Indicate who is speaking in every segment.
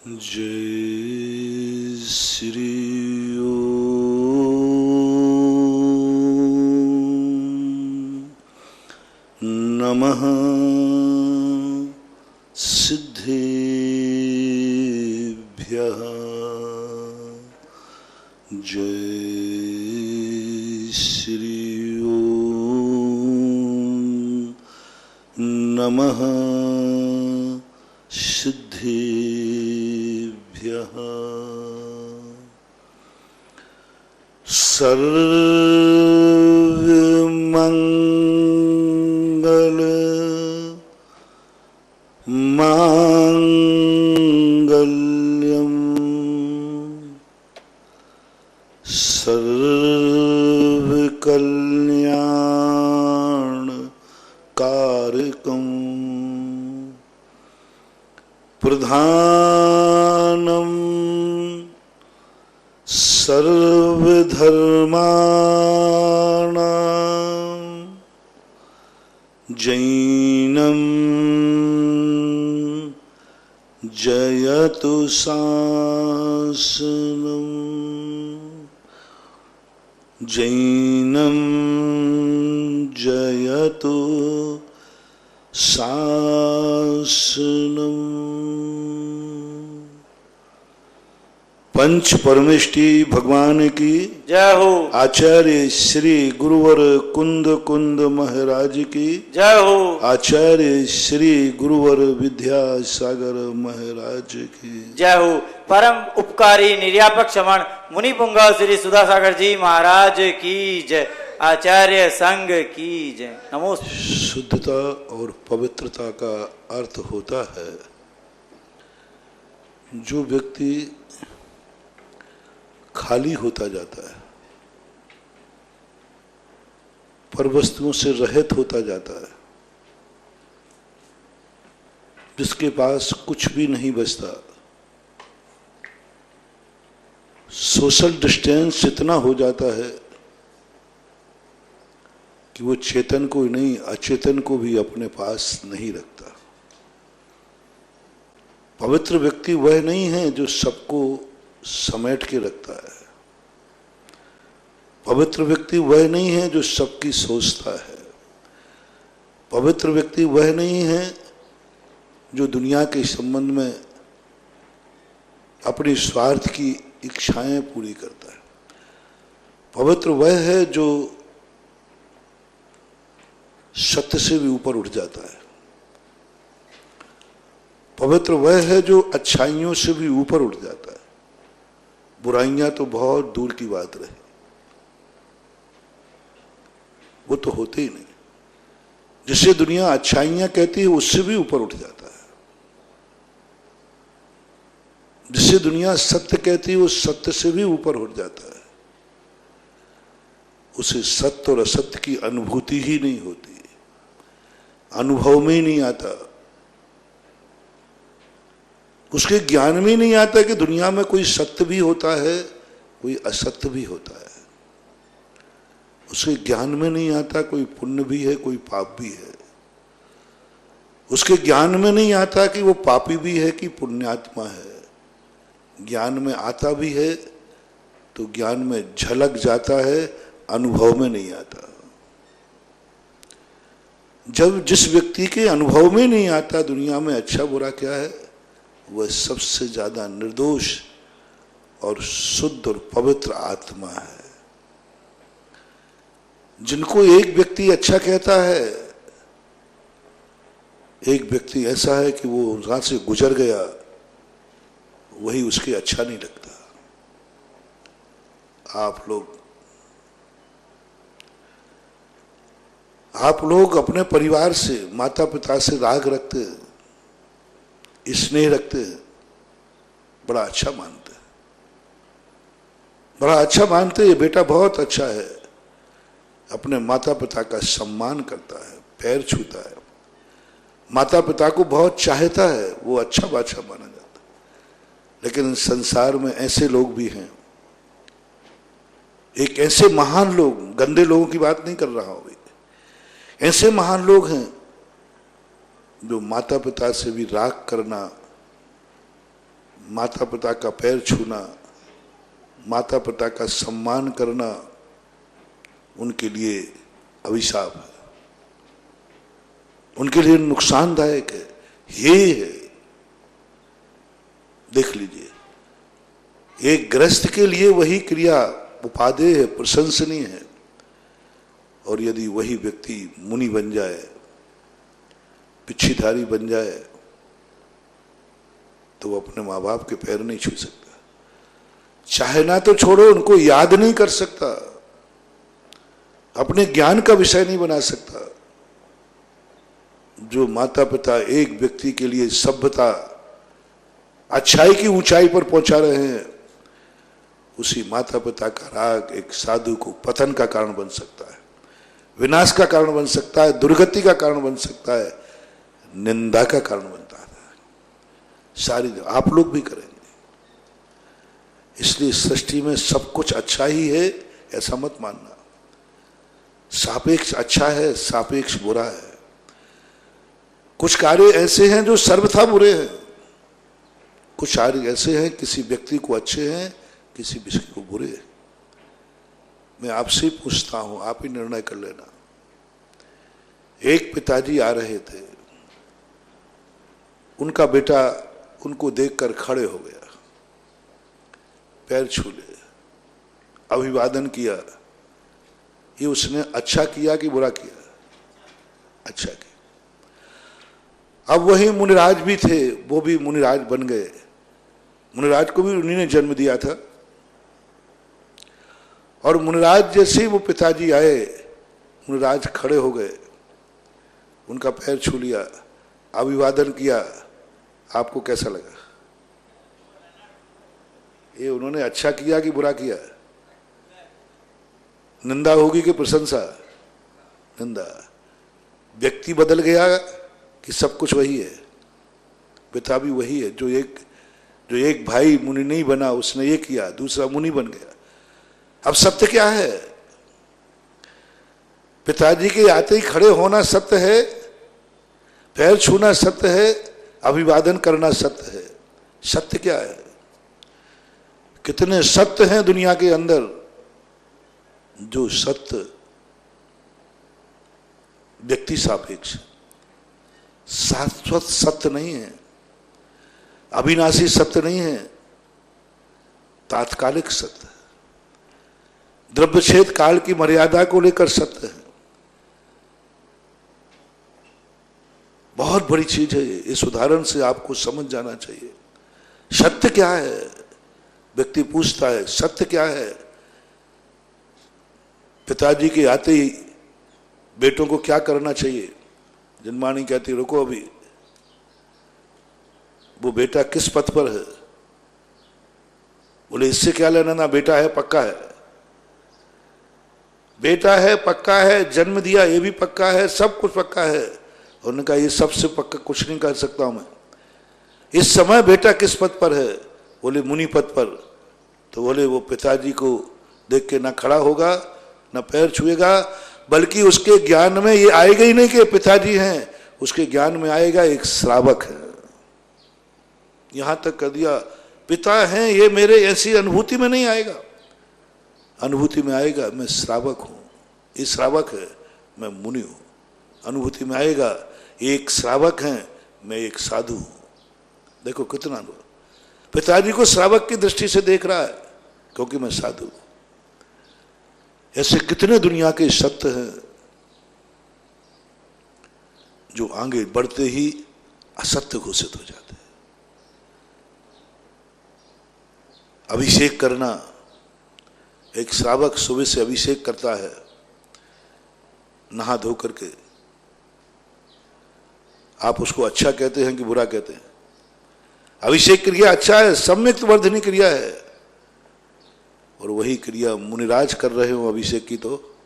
Speaker 1: जय श्री नमः सिद्धेभ्यः। जय श्री नमः सिद्धेभ्यः। सर्वमंगल मांगल्यम सर्वकल्याण कारकम प्रधानम सर्वधर्माणां जैनम जयतु शासनम जैनम जयतु शासनम। पंच परमेष्टि भगवान की
Speaker 2: जय हो।
Speaker 1: आचार्य श्री गुरुवर कुंद कुंद महाराज की
Speaker 2: जय हो।
Speaker 1: आचार्य श्री गुरुवर विद्यासागर महाराज की
Speaker 2: जय हो। परम उपकारी निर्यापक क्षमण मुनि पुंगा श्री सुधासागर जी महाराज की जय। आचार्य संघ की जय। नमो।
Speaker 1: शुद्धता और पवित्रता का अर्थ होता है जो व्यक्ति खाली होता जाता है, पर वस्तुओं से रहित होता जाता है, जिसके पास कुछ भी नहीं बचता। सोशल डिस्टेंस इतना हो जाता है कि वो चेतन को नहीं अचेतन को भी अपने पास नहीं रखता। पवित्र व्यक्ति वह नहीं है जो सबको समेट के रखता है। पवित्र व्यक्ति वह नहीं है जो सबकी सोचता है। पवित्र व्यक्ति वह नहीं है जो दुनिया के संबंध में अपनी स्वार्थ की इच्छाएं पूरी करता है। पवित्र वह है जो सत्य से भी ऊपर उठ जाता है। पवित्र वह है जो अच्छाइयों से भी ऊपर उठ जाता है। बुराइयां तो बहुत दूर की बात रही, वो तो होते ही नहीं। जिसे दुनिया अच्छाइयां कहती है उससे भी ऊपर उठ जाता है। जिसे दुनिया सत्य कहती है वो सत्य से भी ऊपर उठ जाता है। उसे सत्य और असत्य की अनुभूति ही नहीं होती, अनुभव में ही नहीं आता, उसके ज्ञान में नहीं आता कि दुनिया में कोई सत्य भी होता है, कोई असत्य भी होता है। उसके ज्ञान में नहीं आता कोई पुण्य भी है, कोई पाप भी है। उसके ज्ञान में नहीं आता कि वो पापी भी है कि पुण्यात्मा है। ज्ञान में आता भी है तो ज्ञान में झलक जाता है, अनुभव में नहीं आता। जब जिस व्यक्ति के अनुभव में नहीं आता दुनिया में अच्छा बुरा क्या है, वह सबसे ज्यादा निर्दोष और शुद्ध और पवित्र आत्मा है। जिनको एक व्यक्ति अच्छा कहता है, एक व्यक्ति ऐसा है कि वो वहां से गुजर गया, वही उसके अच्छा नहीं लगता। आप लोग अपने परिवार से, माता पिता से राग रखते हैं, स्नेह रखते हैं, बड़ा अच्छा मानते हैं, बड़ा अच्छा मानते हैं। ये बेटा बहुत अच्छा है, अपने माता पिता का सम्मान करता है, पैर छूता है, माता पिता को बहुत चाहता है, वो अच्छा बादशाह माना जाता है। लेकिन संसार में ऐसे लोग भी हैं, एक ऐसे महान लोग, गंदे लोगों की बात नहीं कर रहा हूं, ऐसे महान लोग हैं जो माता पिता से भी राग करना माता पिता का पैर छूना, माता पिता का सम्मान करना उनके लिए अभिशाप है, उनके लिए नुकसानदायक है। ये है, देख लीजिए, एक गृहस्थ के लिए वही क्रिया उपादेय है, प्रशंसनीय है, और यदि वही व्यक्ति मुनि बन जाए, पिच्छीधारी बन जाए, तो वो अपने माँ बाप के पैर नहीं छू सकता। चाहना तो छोड़ो, उनको याद नहीं कर सकता, अपने ज्ञान का विषय नहीं बना सकता। जो माता पिता एक व्यक्ति के लिए सभ्यता, अच्छाई की ऊंचाई पर पहुंचा रहे हैं, उसी माता पिता का राग एक साधु को पतन का कारण बन सकता है, विनाश का कारण बन सकता है, दुर्गति का कारण बन सकता है, निंदा का कारण बनता है। सारी आप लोग भी करेंगे। इसलिए सृष्टि में सब कुछ अच्छा ही है ऐसा मत मानना। सापेक्ष अच्छा है, सापेक्ष बुरा है। कुछ कार्य ऐसे हैं जो सर्वथा बुरे हैं, कुछ कार्य ऐसे हैं किसी व्यक्ति को अच्छे हैं, किसी व्यक्ति को बुरे हैं। मैं आपसे पूछता हूं, आप ही निर्णय कर लेना। एक पिताजी आ रहे थे, उनका बेटा उनको देखकर खड़े हो गया, पैर छू ले, अभिवादन किया। ये उसने अच्छा किया कि बुरा किया? अच्छा किया। अब वही मुनिराज भी थे, वो भी मुनिराज बन गए। मुनिराज को भी उन्हीं ने जन्म दिया था। और मुनिराज जैसे ही वो पिताजी आए, मुनिराज खड़े हो गए, उनका पैर छू लिया, अभिवादन किया। आपको कैसा लगा? ये उन्होंने अच्छा किया कि बुरा किया? निंदा होगी कि प्रशंसा? निंदा। व्यक्ति बदल गया कि सब कुछ वही है? पिता भी वही है। जो एक भाई मुनि नहीं बना, उसने ये किया, दूसरा मुनि बन गया। अब सत्य क्या है? पिताजी के आते ही खड़े होना सत्य है, पैर छूना सत्य है, अभिवादन करना सत्य है। सत्य क्या है? कितने सत्य हैं दुनिया के अंदर, जो सत्य व्यक्ति सापेक्ष, शाश्वत सत्य नहीं है, अविनाशी सत्य नहीं है, तात्कालिक सत्य है, द्रव्यछेद काल की मर्यादा को लेकर सत्य है। बहुत बड़ी चीज है ये। इस उदाहरण से आपको समझ जाना चाहिए सत्य क्या है। व्यक्ति पूछता है सत्य क्या है? पिताजी के आते ही बेटों को क्या करना चाहिए? जन्मानी कहती रुको, अभी वो बेटा किस पथ पर है? बोले इससे क्या लेना, ना बेटा है पक्का है, बेटा है पक्का है, जन्म दिया ये भी पक्का है, सब कुछ पक्का है। उन्होंने कहा ये सबसे पक्का कुछ नहीं कर सकता हूं मैं। इस समय बेटा किस पथ पर है? बोले मुनि पथ पर। तो बोले वो पिताजी को देख के ना खड़ा होगा, ना पैर छुएगा, बल्कि उसके ज्ञान में ये आएगा ही नहीं कि पिताजी हैं, उसके ज्ञान में आएगा एक श्रावक है। यहां तक कर दिया पिता हैं ये मेरे, ऐसी अनुभूति में नहीं आएगा। अनुभूति में आएगा मैं श्रावक हूं, ये श्रावक है, मैं मुनि हूं। अनुभूति में आएगा एक श्रावक है, मैं एक साधु हूं। देखो कितना अनुभव। पिताजी को श्रावक की दृष्टि से देख रहा है क्योंकि मैं साधु हूं। ऐसे कितने दुनिया के सत्य हैं जो आगे बढ़ते ही असत्य घोषित हो जाते हैं। अभिषेक करना, एक श्रावक सुबह से अभिषेक करता है नहा धो करके। आप उसको अच्छा कहते हैं कि बुरा कहते हैं? अभिषेक क्रिया अच्छा है, सम्यक वर्धनी क्रिया है। और वही क्रिया मुनिराज कर रहे हो अभिषेक की, तो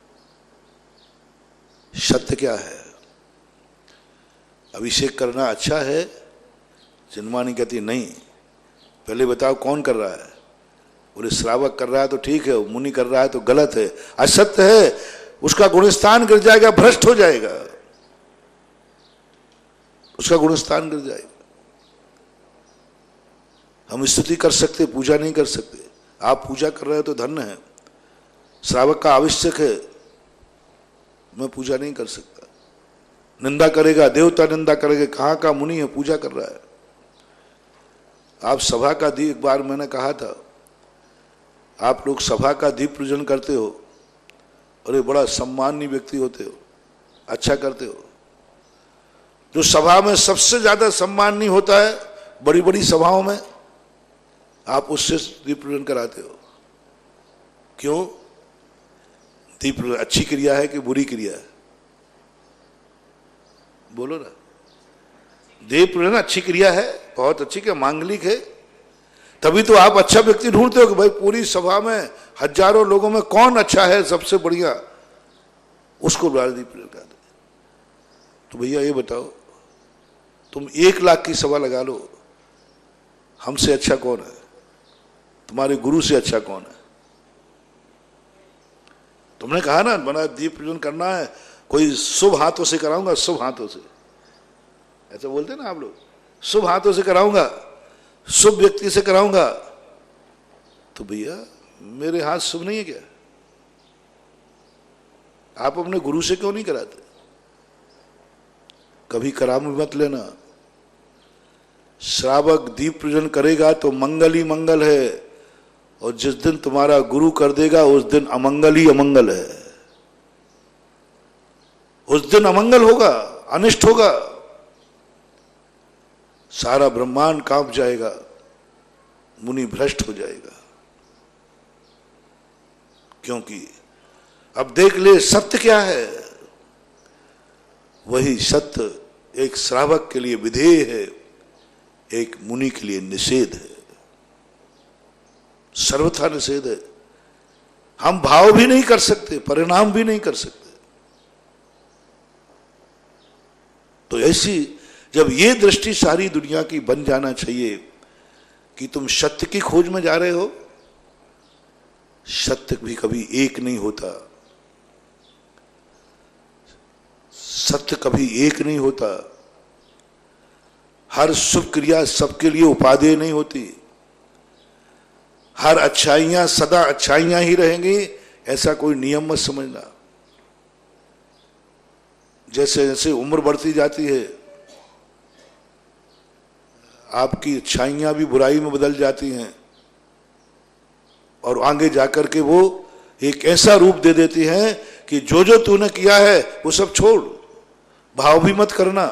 Speaker 1: सत्य क्या है? अभिषेक करना अच्छा है? जन्मानी कहती नहीं, पहले बताओ कौन कर रहा है? बोले श्रावक कर रहा है तो ठीक है, मुनि कर रहा है तो गलत है, असत्य है, उसका गुणस्थान गिर जाएगा, भ्रष्ट हो जाएगा, उसका गुणस्थान गिर जाएगा। हम स्तुति कर सकते, पूजा नहीं कर सकते। आप पूजा कर रहे हो तो धन्य है, श्रावक का आवश्यक है, मैं पूजा नहीं कर सकता। निंदा करेगा, देवता निंदा करेगा, कहाँ का मुनि है, पूजा कर रहा है। आप सभा का दीप, एक बार मैंने कहा था, आप लोग सभा का दीप पूजन करते हो और एक बड़ा सम्माननीय व्यक्ति होते हो, अच्छा करते हो। जो सभा में सबसे ज्यादा सम्माननीय होता है, बड़ी बड़ी सभाओं में, आप उससे दीप पूजन कराते हो। क्यों? दीप अच्छी क्रिया है कि बुरी क्रिया है? बोलो ना। दीप पूजन अच्छी क्रिया है, बहुत अच्छी क्रिया, मांगलिक है। तभी तो आप अच्छा व्यक्ति ढूंढते हो कि भाई पूरी सभा में हजारों लोगों में कौन अच्छा है, सबसे बढ़िया, उसको बुला दीप पूजन करा दे। तो भैया ये बताओ, तुम 1 लाख की सभा लगा लो, हमसे अच्छा कौन है? तुम्हारे गुरु से अच्छा कौन है? तुमने कहा ना बना दीप पूजन करना है, कोई शुभ हाथों से कराऊंगा, शुभ हाथों से, ऐसा बोलते ना आप लोग, शुभ हाथों से कराऊंगा, शुभ व्यक्ति से कराऊंगा। तो भैया मेरे हाथ शुभ नहीं है क्या? आप अपने गुरु से क्यों नहीं कराते? कभी कराम मत लेना। श्रावक दीप पूजन करेगा तो मंगल ही मंगल है, और जिस दिन तुम्हारा गुरु कर देगा उस दिन अमंगल ही अमंगल है। उस दिन अमंगल होगा, अनिष्ट होगा, सारा ब्रह्मांड कांप जाएगा, मुनि भ्रष्ट हो जाएगा। क्योंकि अब देख ले सत्य क्या है। वही सत्य एक श्रावक के लिए विधेय है, एक मुनि के लिए निषेध है, सर्वथा निषेध है। हम भाव भी नहीं कर सकते, परिणाम भी नहीं कर सकते। तो ऐसी जब ये दृष्टि सारी दुनिया की बन जाना चाहिए कि तुम सत्य की खोज में जा रहे हो। सत्य भी कभी एक नहीं होता, सत्य कभी एक नहीं होता। हर शुभ क्रिया सबके लिए उपादेय नहीं होती। हर अच्छाइयां सदा अच्छाइयां ही रहेंगी, ऐसा कोई नियम मत समझना। जैसे जैसे उम्र बढ़ती जाती है, आपकी अच्छाइयां भी बुराई में बदल जाती हैं, और आगे जाकर के वो एक ऐसा रूप दे देती हैं कि जो जो तूने किया है वो सब छोड़, भाव भी मत करना।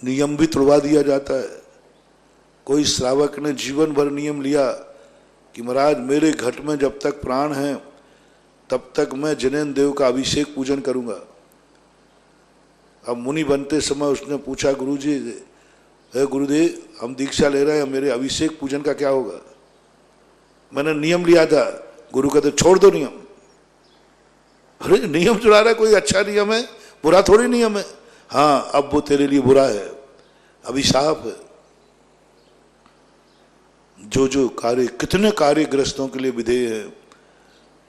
Speaker 1: नियम भी तोड़वा दिया जाता है। कोई श्रावक ने जीवन भर नियम लिया कि महाराज मेरे घट में जब तक प्राण है तब तक मैं जिनेन्द्र देव का अभिषेक पूजन करूंगा। अब मुनि बनते समय उसने पूछा गुरुजी, हे गुरुदेव हम दीक्षा ले रहे हैं, मेरे अभिषेक पूजन का क्या होगा? मैंने नियम लिया था। गुरु कहते छोड़ दो नियम। अरे नियम चुरा रहा है, कोई अच्छा नियम है, बुरा थोड़ी नियम है। हाँ अब वो तेरे लिए बुरा है, अभिशाप है। जो जो कार्य, कितने कार्य ग्रस्तों के लिए विधेय है,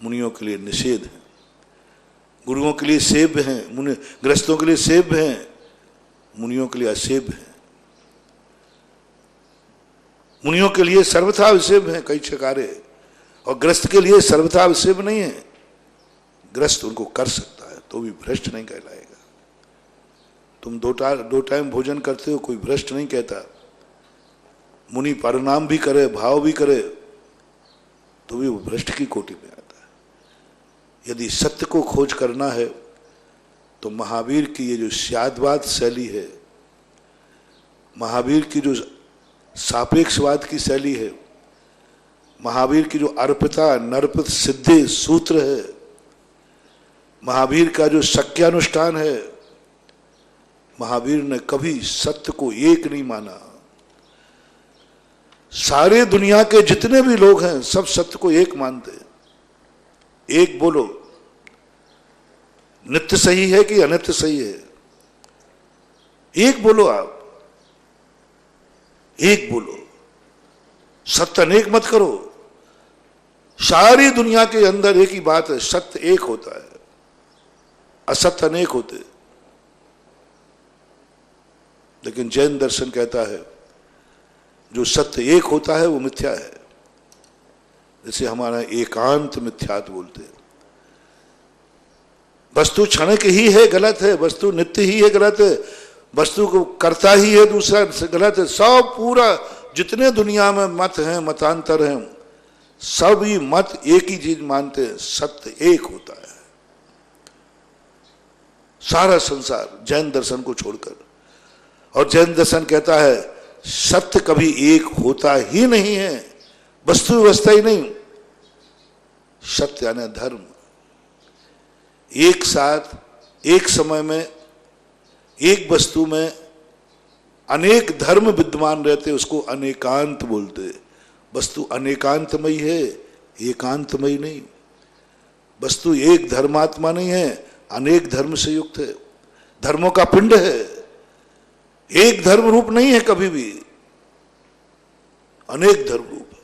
Speaker 1: मुनियों के लिए निषेध है। गुरुओं के लिए सेव्य हैं, मुनि ग्रस्तों के लिए सेव्य हैं, मुनियों के लिए असेव्य हैं। मुनियों के लिए सर्वथा विसेव्य है कई कार्य, और ग्रस्त के लिए सर्वथा विसेव्य नहीं है। ग्रस्त उनको कर सकता है तो भी भ्रष्ट नहीं कहलाएगा। तुम दो टाइम भोजन करते हो, कोई भ्रष्ट नहीं कहता। मुनि परिणाम भी करे, भाव भी करे, तो भी वो भ्रष्ट की कोटि में आता है। यदि सत्य को खोज करना है तो महावीर की ये जो स्याद्वाद शैली है, महावीर की जो सापेक्षवाद की शैली है, महावीर की जो अर्पिता नर्पित सिद्धि सूत्र है, महावीर का जो शक्यानुष्ठान है, महावीर ने कभी सत्य को एक नहीं माना। सारे दुनिया के जितने भी लोग हैं सब सत्य को एक मानते हैं। एक बोलो, नित्य सही है कि अनित्य सही है? एक बोलो, आप एक बोलो, सत्य अनेक मत करो। सारी दुनिया के अंदर एक ही बात है, सत्य एक होता है, असत्य अनेक होते। लेकिन जैन दर्शन कहता है जो सत्य एक होता है वो मिथ्या है। जैसे हमारा एकांत मिथ्यात बोलते हैं। वस्तु क्षणिक ही है, गलत है। वस्तु नित्य ही है, गलत है। वस्तु को करता ही है, दूसरा गलत है। सब पूरा जितने दुनिया में मत हैं, मतांतर हैं, सभी मत एक ही चीज मानते हैं, सत्य एक होता है। सारा संसार जैन दर्शन को छोड़कर, और जैन दर्शन कहता है सत्य कभी एक होता ही नहीं है, वस्तु व्यवस्था ही नहीं। सत्य यानी धर्म। एक साथ एक समय में एक वस्तु में अनेक धर्म विद्यमान रहते, उसको अनेकांत बोलते। वस्तु अनेकांतमयी है, एकांतमयी नहीं। वस्तु एक धर्मात्मा नहीं है, अनेक धर्म से युक्त है, धर्मों का पिंड है। एक धर्म रूप नहीं है कभी भी, अनेक धर्म रूप है।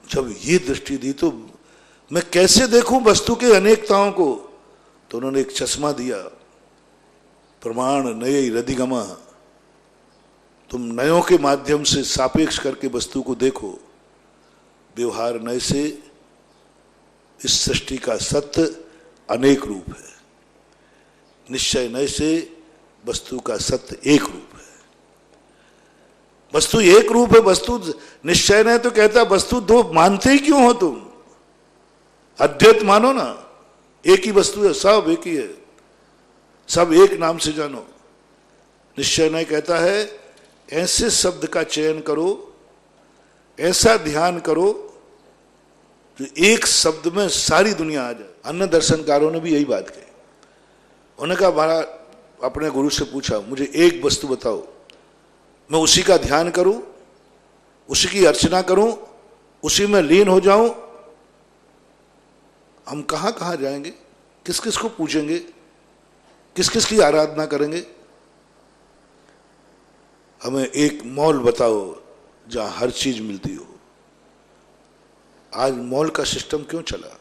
Speaker 1: जब ये दृष्टि दी तो मैं कैसे देखूं वस्तु के अनेकताओं को, तो उन्होंने एक चश्मा दिया, प्रमाण नये रदिगमा। तुम नयों के माध्यम से सापेक्ष करके वस्तु को देखो। व्यवहार नय से इस सृष्टि का सत्य अनेक रूप है, निश्चय नय से वस्तु का सत्य एक रूप है। वस्तु एक रूप है, वस्तु निश्चय नय तो कहता वस्तु दो मानते ही क्यों हो तुम? अद्वैत मानो ना, एक ही वस्तु है, सब एक ही है, सब एक नाम से जानो। निश्चय नय कहता है ऐसे शब्द का चयन करो, ऐसा ध्यान करो जो एक शब्द में सारी दुनिया आ जाए। अन्य दर्शनकारों ने भी यही बात कही। उन्होंने कहा महाराज, अपने गुरु से पूछा मुझे एक वस्तु बताओ, मैं उसी का ध्यान करूं, उसी की अर्चना करूं, उसी में लीन हो जाऊं। हम कहां कहां जाएंगे, किस किस को पूछेंगे, किस किस की आराधना करेंगे? हमें एक मॉल बताओ जहां हर चीज मिलती हो। आज मॉल का सिस्टम क्यों चला?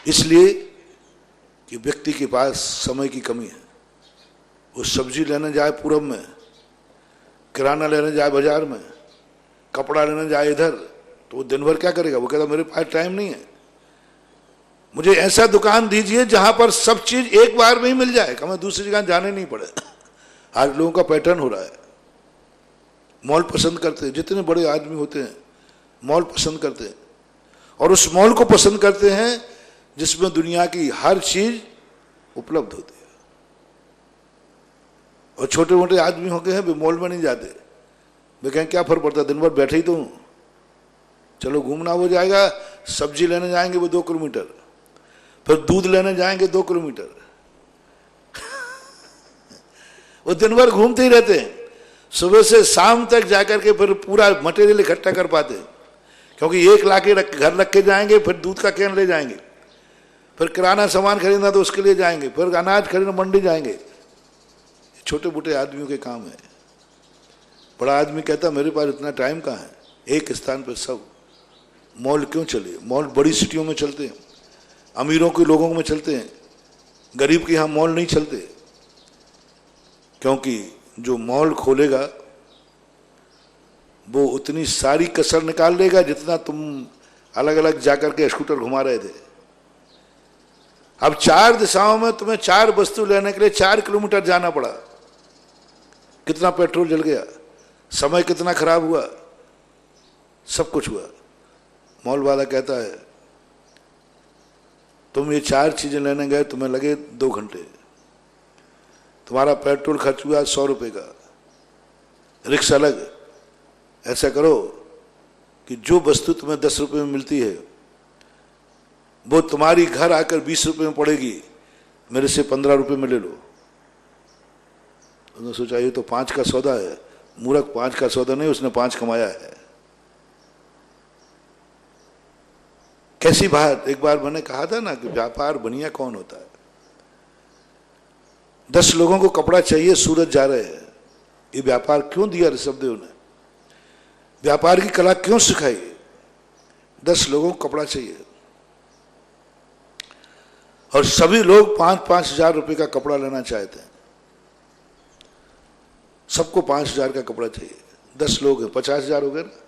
Speaker 1: इसलिए कि व्यक्ति के पास समय की कमी है। वो सब्जी लेने जाए पूरब में, किराना लेने जाए बाजार में, कपड़ा लेने जाए इधर, तो वो दिन भर क्या करेगा? वो कहता मेरे पास टाइम नहीं है, मुझे ऐसा दुकान दीजिए जहां पर सब चीज एक बार में ही मिल जाए, हमें दूसरी जगह जाने नहीं पड़े। आज लोगों का पैटर्न हो रहा है, मॉल पसंद करते हैं। जितने बड़े आदमी होते हैं मॉल पसंद करते हैं, और उस मॉल को पसंद करते हैं जिसमें दुनिया की हर चीज उपलब्ध होती है। और छोटे मोटे आदमी हो गए हैं वे मॉल में नहीं जाते। वे कहें क्या फर्क पड़ता है, दिन भर बैठे ही तो हूं, चलो घूमना हो जाएगा। सब्जी लेने जाएंगे वो 2 किलोमीटर, फिर दूध लेने जाएंगे 2 किलोमीटर। वो दिन भर घूमते ही रहते हैं, सुबह से शाम तक जाकर के फिर पूरा मटेरियल इकट्ठा कर पाते हैं। क्योंकि एक लाके घर रख के जाएंगे, फिर दूध का कैन ले जाएंगे, फिर किराना सामान खरीदना तो उसके लिए जाएंगे, फिर अनाज खरीदना मंडी जाएंगे। छोटे मोटे आदमियों के काम है। बड़ा आदमी कहता मेरे पास इतना टाइम कहाँ है, एक स्थान पर सब। मॉल क्यों चले? मॉल बड़ी सिटियों में चलते हैं, अमीरों के लोगों में चलते हैं, गरीब के यहाँ मॉल नहीं चलते। क्योंकि जो मॉल खोलेगा वो उतनी सारी कसर निकाल लेगा जितना तुम अलग अलग जाकर के स्कूटर घुमा रहे थे। अब 4 दिशाओं में तुम्हें 4 वस्तु लेने के लिए 4 किलोमीटर जाना पड़ा। कितना पेट्रोल जल गया, समय कितना खराब हुआ, सब कुछ हुआ। मॉल वाला कहता है तुम ये 4 चीजें लेने गए, तुम्हें लगे 2 घंटे, तुम्हारा पेट्रोल खर्च हुआ 100 रुपये का, रिक्शा अलग। ऐसा करो कि जो वस्तु तुम्हें 10 रुपये में मिलती है वो तुम्हारी घर आकर 20 रुपये में पड़ेगी, मेरे से 15 रुपये में ले लो। उसने सोचा ये तो 5 का सौदा है। मूर्ख, 5 का सौदा नहीं, उसने 5 कमाया है। कैसी बात! एक बार मैंने कहा था ना कि व्यापार बनिया कौन होता है। 10 लोगों को कपड़ा चाहिए, सूरत जा रहे हैं। ये व्यापार क्यों दिया ऋषभदेव ने? व्यापार की कला क्यों सिखाई? 10 लोगों को कपड़ा चाहिए और सभी लोग 5-5 हजार रुपये का कपड़ा लेना चाहते हैं। सबको 5,000 का कपड़ा चाहिए, 10 लोग हैं, 50,000 हो गए ना।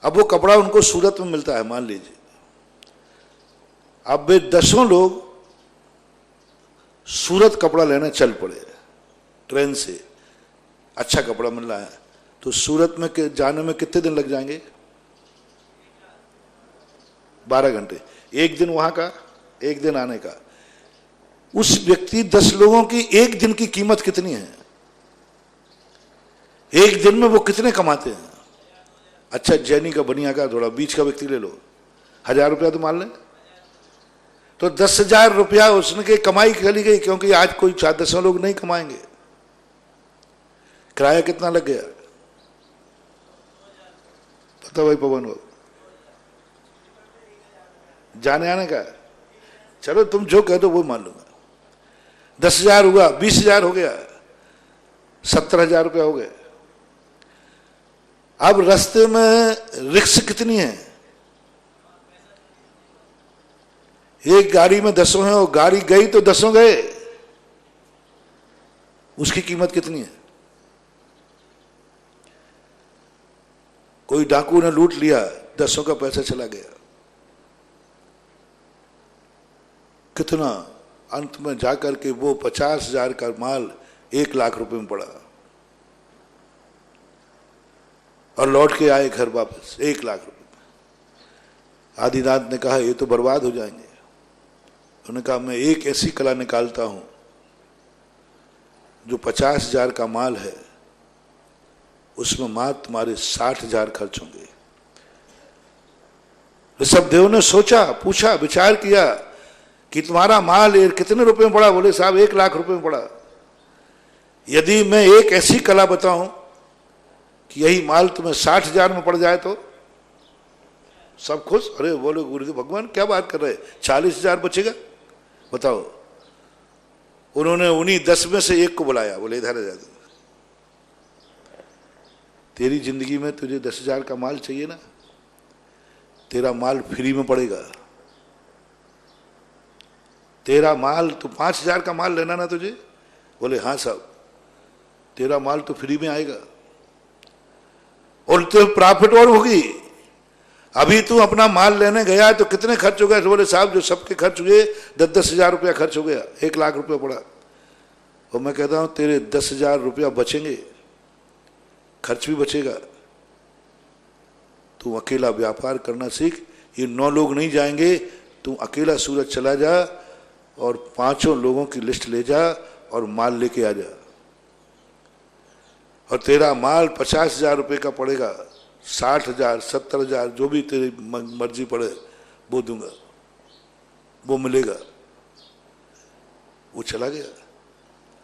Speaker 1: अब वो कपड़ा उनको सूरत में मिलता है, मान लीजिए। अब वे 10 लोग सूरत कपड़ा लेने चल पड़े ट्रेन से, अच्छा कपड़ा मिल रहा है, तो सूरत में जाने में कितने दिन लग जाएंगे? 12 घंटे। एक दिन वहां का, एक दिन आने का। उस व्यक्ति 10 लोगों की एक दिन की कीमत कितनी है? एक दिन में वो कितने कमाते हैं? अच्छा, जैनी का, बनिया का, थोड़ा बीच का व्यक्ति ले लो, 1,000 रुपया तो मान लें, तो 10,000 रुपया उसने की कमाई चली गई, क्योंकि आज कोई 4-10 लोग नहीं कमाएंगे। किराया कितना लग गया पता भाई पवन बाबू? जाने आने का? चलो तुम जो कह दो वो मान लूंगा। 10,000 हुआ, 20,000 हो गया, 70,000 रुपया हो गए। अब रास्ते में रिक्स कितनी है? एक गाड़ी में 10 हैं और गाड़ी गई तो 10 गए, उसकी कीमत कितनी है? कोई डाकू ने लूट लिया, 10 का पैसा चला गया, कितना? अंत में जाकर के वो 50,000 का माल 1 लाख रुपए में पड़ा, और लौट के आए घर वापस 1 लाख रुपए। आदिनाथ ने कहा ये तो बर्बाद हो जाएंगे। उन्होंने कहा मैं एक ऐसी कला निकालता हूं जो 50,000 का माल है, उसमें मात्र तुम्हारे 60,000 खर्च होंगे। ऋषभदेव ने सोचा, पूछा, विचार किया कि तुम्हारा माल ये कितने रुपए में पड़ा? बोले साहब 1 लाख रुपए में पड़ा। यदि मैं एक ऐसी कला बताऊं कि यही माल तुम्हें 60,000 में पड़ जाए तो? सब खुश। अरे बोले गुरुदेव भगवान क्या बात कर रहे, 40,000 बचेगा, बताओ। उन्होंने उन्हीं 10 में से एक को बुलाया, बोले इधर आ जा, तेरी जिंदगी में तुझे 10,000 का माल चाहिए ना, तेरा माल फ्री में पड़ेगा। तेरा माल, तो 5,000 का माल लेना ना तुझे? बोले हाँ साहब, तेरा माल तो फ्री में आएगा और तो प्रॉफिट और होगी। अभी तू अपना माल लेने गया तो कितने खर्च हो गए? तो बोले साहब जो सबके खर्च हुए 10,000 रुपया खर्च हो गया, 1 लाख रुपया पड़ा। और मैं कहता हूं तेरे 10,000 रुपया बचेंगे, खर्च भी बचेगा। तू अकेला व्यापार करना सीख, ये 9 लोग नहीं जाएंगे, तू अकेला सूरत चला जा और 5 लोगों की लिस्ट ले जा और माल लेके आ जा, और तेरा माल 50,000 रुपये का पड़ेगा, 60,000, 70,000 जो भी तेरी मर्जी पड़े वो दूंगा, वो मिलेगा। वो चला गया।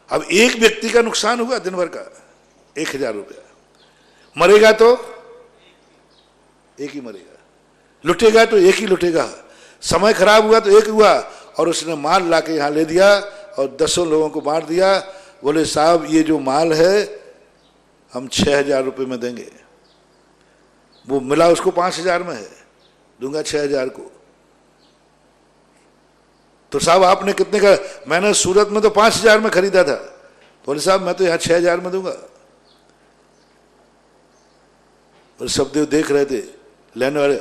Speaker 1: अब एक व्यक्ति का नुकसान हुआ दिन भर का 1,000 रुपया, मरेगा तो एक ही मरेगा, लुटेगा तो एक ही लुटेगा, समय खराब हुआ तो एक हुआ। और उसने माल लाके यहां ले दिया और 10 लोगों को बांट दिया। बोले साहब ये जो माल है हम 6,000 रुपये में देंगे। वो मिला उसको 5,000 में है, दूंगा 6,000 को। तो साहब आपने कितने का? मैंने सूरत में तो 5,000 में खरीदा था। बोले साहब मैं तो यहां 6,000 में दूंगा। और सबदेव देख रहे थे लेने वाले,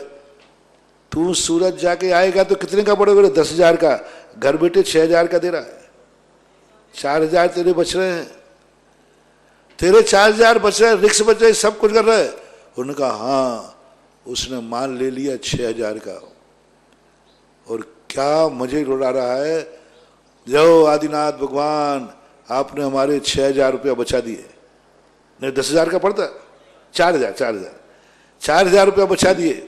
Speaker 1: तू सूरत जाके आएगा तो कितने का पड़ेगा? 10,000 का, घर बैठे 6,000 का दे रहा है, 4,000 तेरे बच रहे हैं, तेरे 4,000 बच रहे, रिक्स बच रहे, सब कुछ कर रहे। उन्होंने कहा हाँ, उसने माल ले लिया 6,000 का, और क्या मजे उड़ा रहा है। जो आदिनाथ भगवान आपने हमारे 6,000 रुपया बचा दिए, नहीं 10,000 का पड़ता, 4,000 रुपया बचा दिए।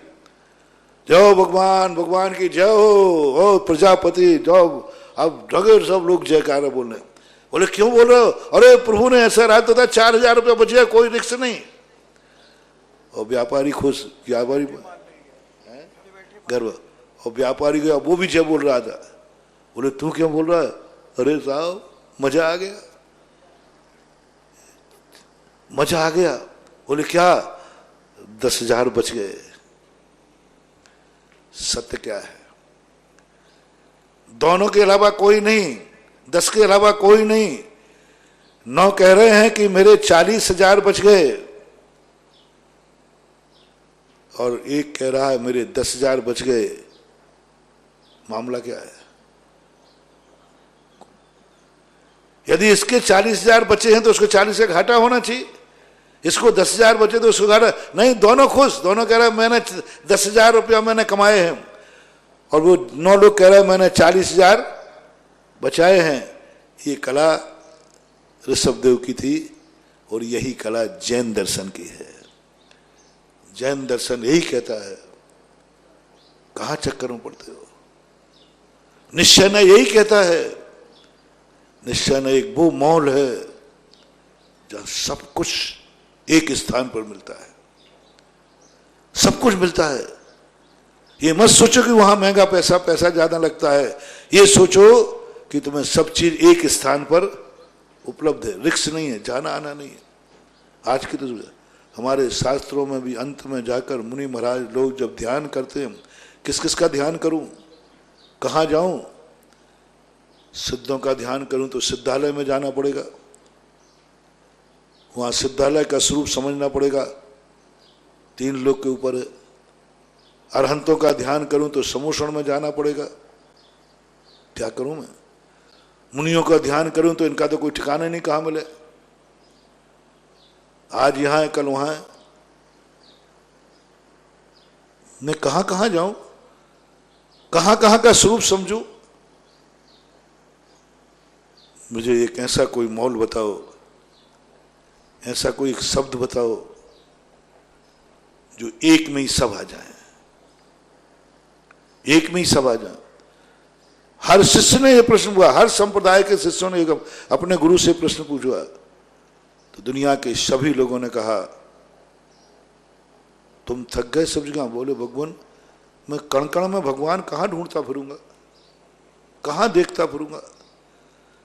Speaker 1: जय भगवान, भगवान की जय हो, ओ प्रजापति जो। अब ढगे सब लोग जयकारा बोलने। बोले क्यों बोल रहे हो? अरे प्रभु ने ऐसा रहा तो था, 4,000 रुपया बच गया, कोई रिक्स नहीं। और व्यापारी खुश, व्यापारी गर्व, और व्यापारी गया, वो भी जय बोल रहा था। बोले तू क्यों बोल रहा है? अरे साहब मजा आ गया, मजा आ गया। बोले क्या? 10,000 बच गए। सत्य क्या है? दोनों के अलावा कोई नहीं, 10 के अलावा कोई नहीं। 9 कह रहे हैं कि मेरे 40,000 बच गए, और एक कह रहा है मेरे 10,000 बच गए। मामला क्या है? यदि इसके 40,000 बचे हैं तो उसको 40 का घाटा होना चाहिए, इसको 10,000 बचे तो उसको घाटा नहीं। दोनों खुश, दोनों कह रहे हैं मैंने 10,000 रुपया मैंने कमाए हैं, और वो 9 लोग कह रहे हैं मैंने 40,000 बचाए हैं। ये कला ऋषभदेव की थी, और यही कला जैन दर्शन की है। जैन दर्शन यही कहता है, कहां चक्कर में पड़ते हो। निश्चय न यही कहता है, निश्चय न एक वो मॉल है जहां सब कुछ एक स्थान पर मिलता है, सब कुछ मिलता है। ये मत सोचो कि वहां महंगा पैसा ज्यादा लगता है, ये सोचो कि तुम्हें सब चीज एक स्थान पर उपलब्ध है, रिक्स नहीं है, जाना आना नहीं है। आज की तो हमारे शास्त्रों में भी अंत में जाकर मुनि महाराज लोग जब ध्यान करते हैं, किस किस का ध्यान करूं, कहां जाऊं। सिद्धों का ध्यान करूं तो सिद्धालय में जाना पड़ेगा, वहां सिद्धालय का स्वरूप समझना पड़ेगा, 3 लोग के ऊपर है। अरहंतों का ध्यान करूं तो समूषण में जाना पड़ेगा। क्या करूं मैं? मुनियों का ध्यान करूं तो इनका तो कोई ठिकाना नहीं, कहां मिले। आज यहां है, कल वहां है, मैं कहां कहां जाऊं, कहां कहां का स्वरूप समझूं। मुझे एक ऐसा कोई मॉल बताओ, ऐसा कोई एक शब्द बताओ जो एक में ही सब आ जाए, एक में ही सब आ जाए। हर शिष्य ने यह प्रश्न पूछा, हर संप्रदाय के शिष्यों ने अपने गुरु से प्रश्न पूछा, तो दुनिया के सभी लोगों ने कहा तुम थक गए सब जगह। बोले भगवान, मैं कण कण में भगवान कहां ढूंढता फिरूंगा, कहां देखता फिरूंगा,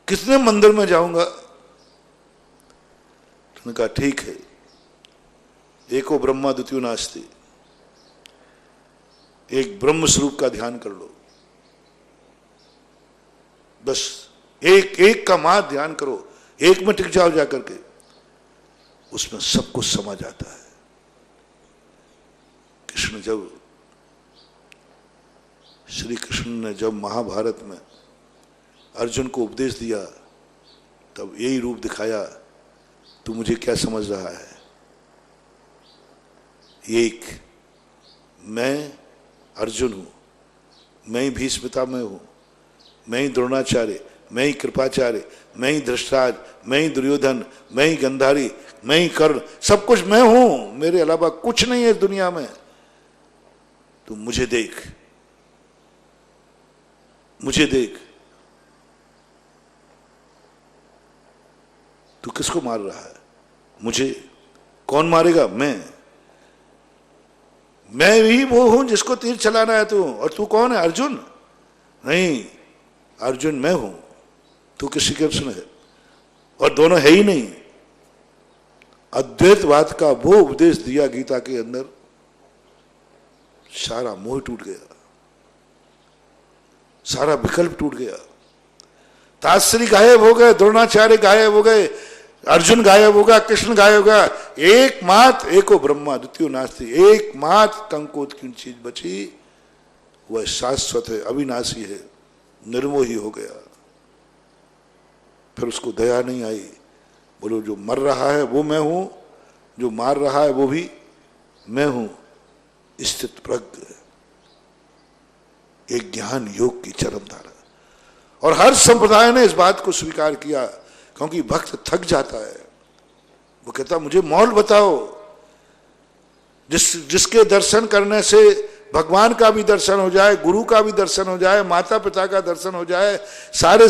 Speaker 1: कितने मंदिर में जाऊंगा। तुमने कहा ठीक है, एको ब्रह्मा द्वितीयो नास्ति, एक ब्रह्म स्वरूप का ध्यान कर लो, बस एक एक का मां ध्यान करो, एक में टिक जाओ जाकर के, उसमें सब कुछ समा जाता है। कृष्ण जब श्री कृष्ण ने जब महाभारत में अर्जुन को उपदेश दिया, तब यही रूप दिखाया, तू मुझे क्या समझ रहा है। एक मैं अर्जुन हूं, मैं ही भीष्म पितामह हूं, मैं ही द्रोणाचार्य, मैं ही कृपाचार्य, मैं ही धृतराज, मैं ही दुर्योधन, मैं ही गंधारी, मैं ही कर्ण, सब कुछ मैं हूं, मेरे अलावा कुछ नहीं है इस दुनिया में। तू मुझे देख, मुझे देख। तू किसको मार रहा है? मुझे। कौन मारेगा? मैं ही वो हूं जिसको तीर चलाना है तू। और तू कौन है? अर्जुन? नहीं, अर्जुन मैं हूं, तू किसी कृष्ण है, और दोनों है ही नहीं। अद्वैतवाद का वो उपदेश दिया गीता के अंदर, सारा मोह टूट गया, सारा विकल्प टूट गया। ताश्री गायब हो गए, द्रोणाचार्य गायब हो गए, अर्जुन गायब होगा, कृष्ण गायब होगा। एकमात्र एको ब्रह्मा द्वितीयो नास्ति, एकमात्र कंकोत की चीज बची, वह शाश्वत है, अविनाशी है, निर्मोही हो गया। फिर उसको दया नहीं आई। बोलो जो मर रहा है वो मैं हूं, जो मार रहा है वो भी मैं हूं। स्थित प्रज्ञ, एक ज्ञान योग की चरम धारा। और हर संप्रदाय ने इस बात को स्वीकार किया, क्योंकि भक्त थक जाता है। वो कहता मुझे मॉल बताओ जिसके दर्शन करने से भगवान का भी दर्शन हो जाए, गुरु का भी दर्शन हो जाए, माता पिता का दर्शन हो जाए, सारे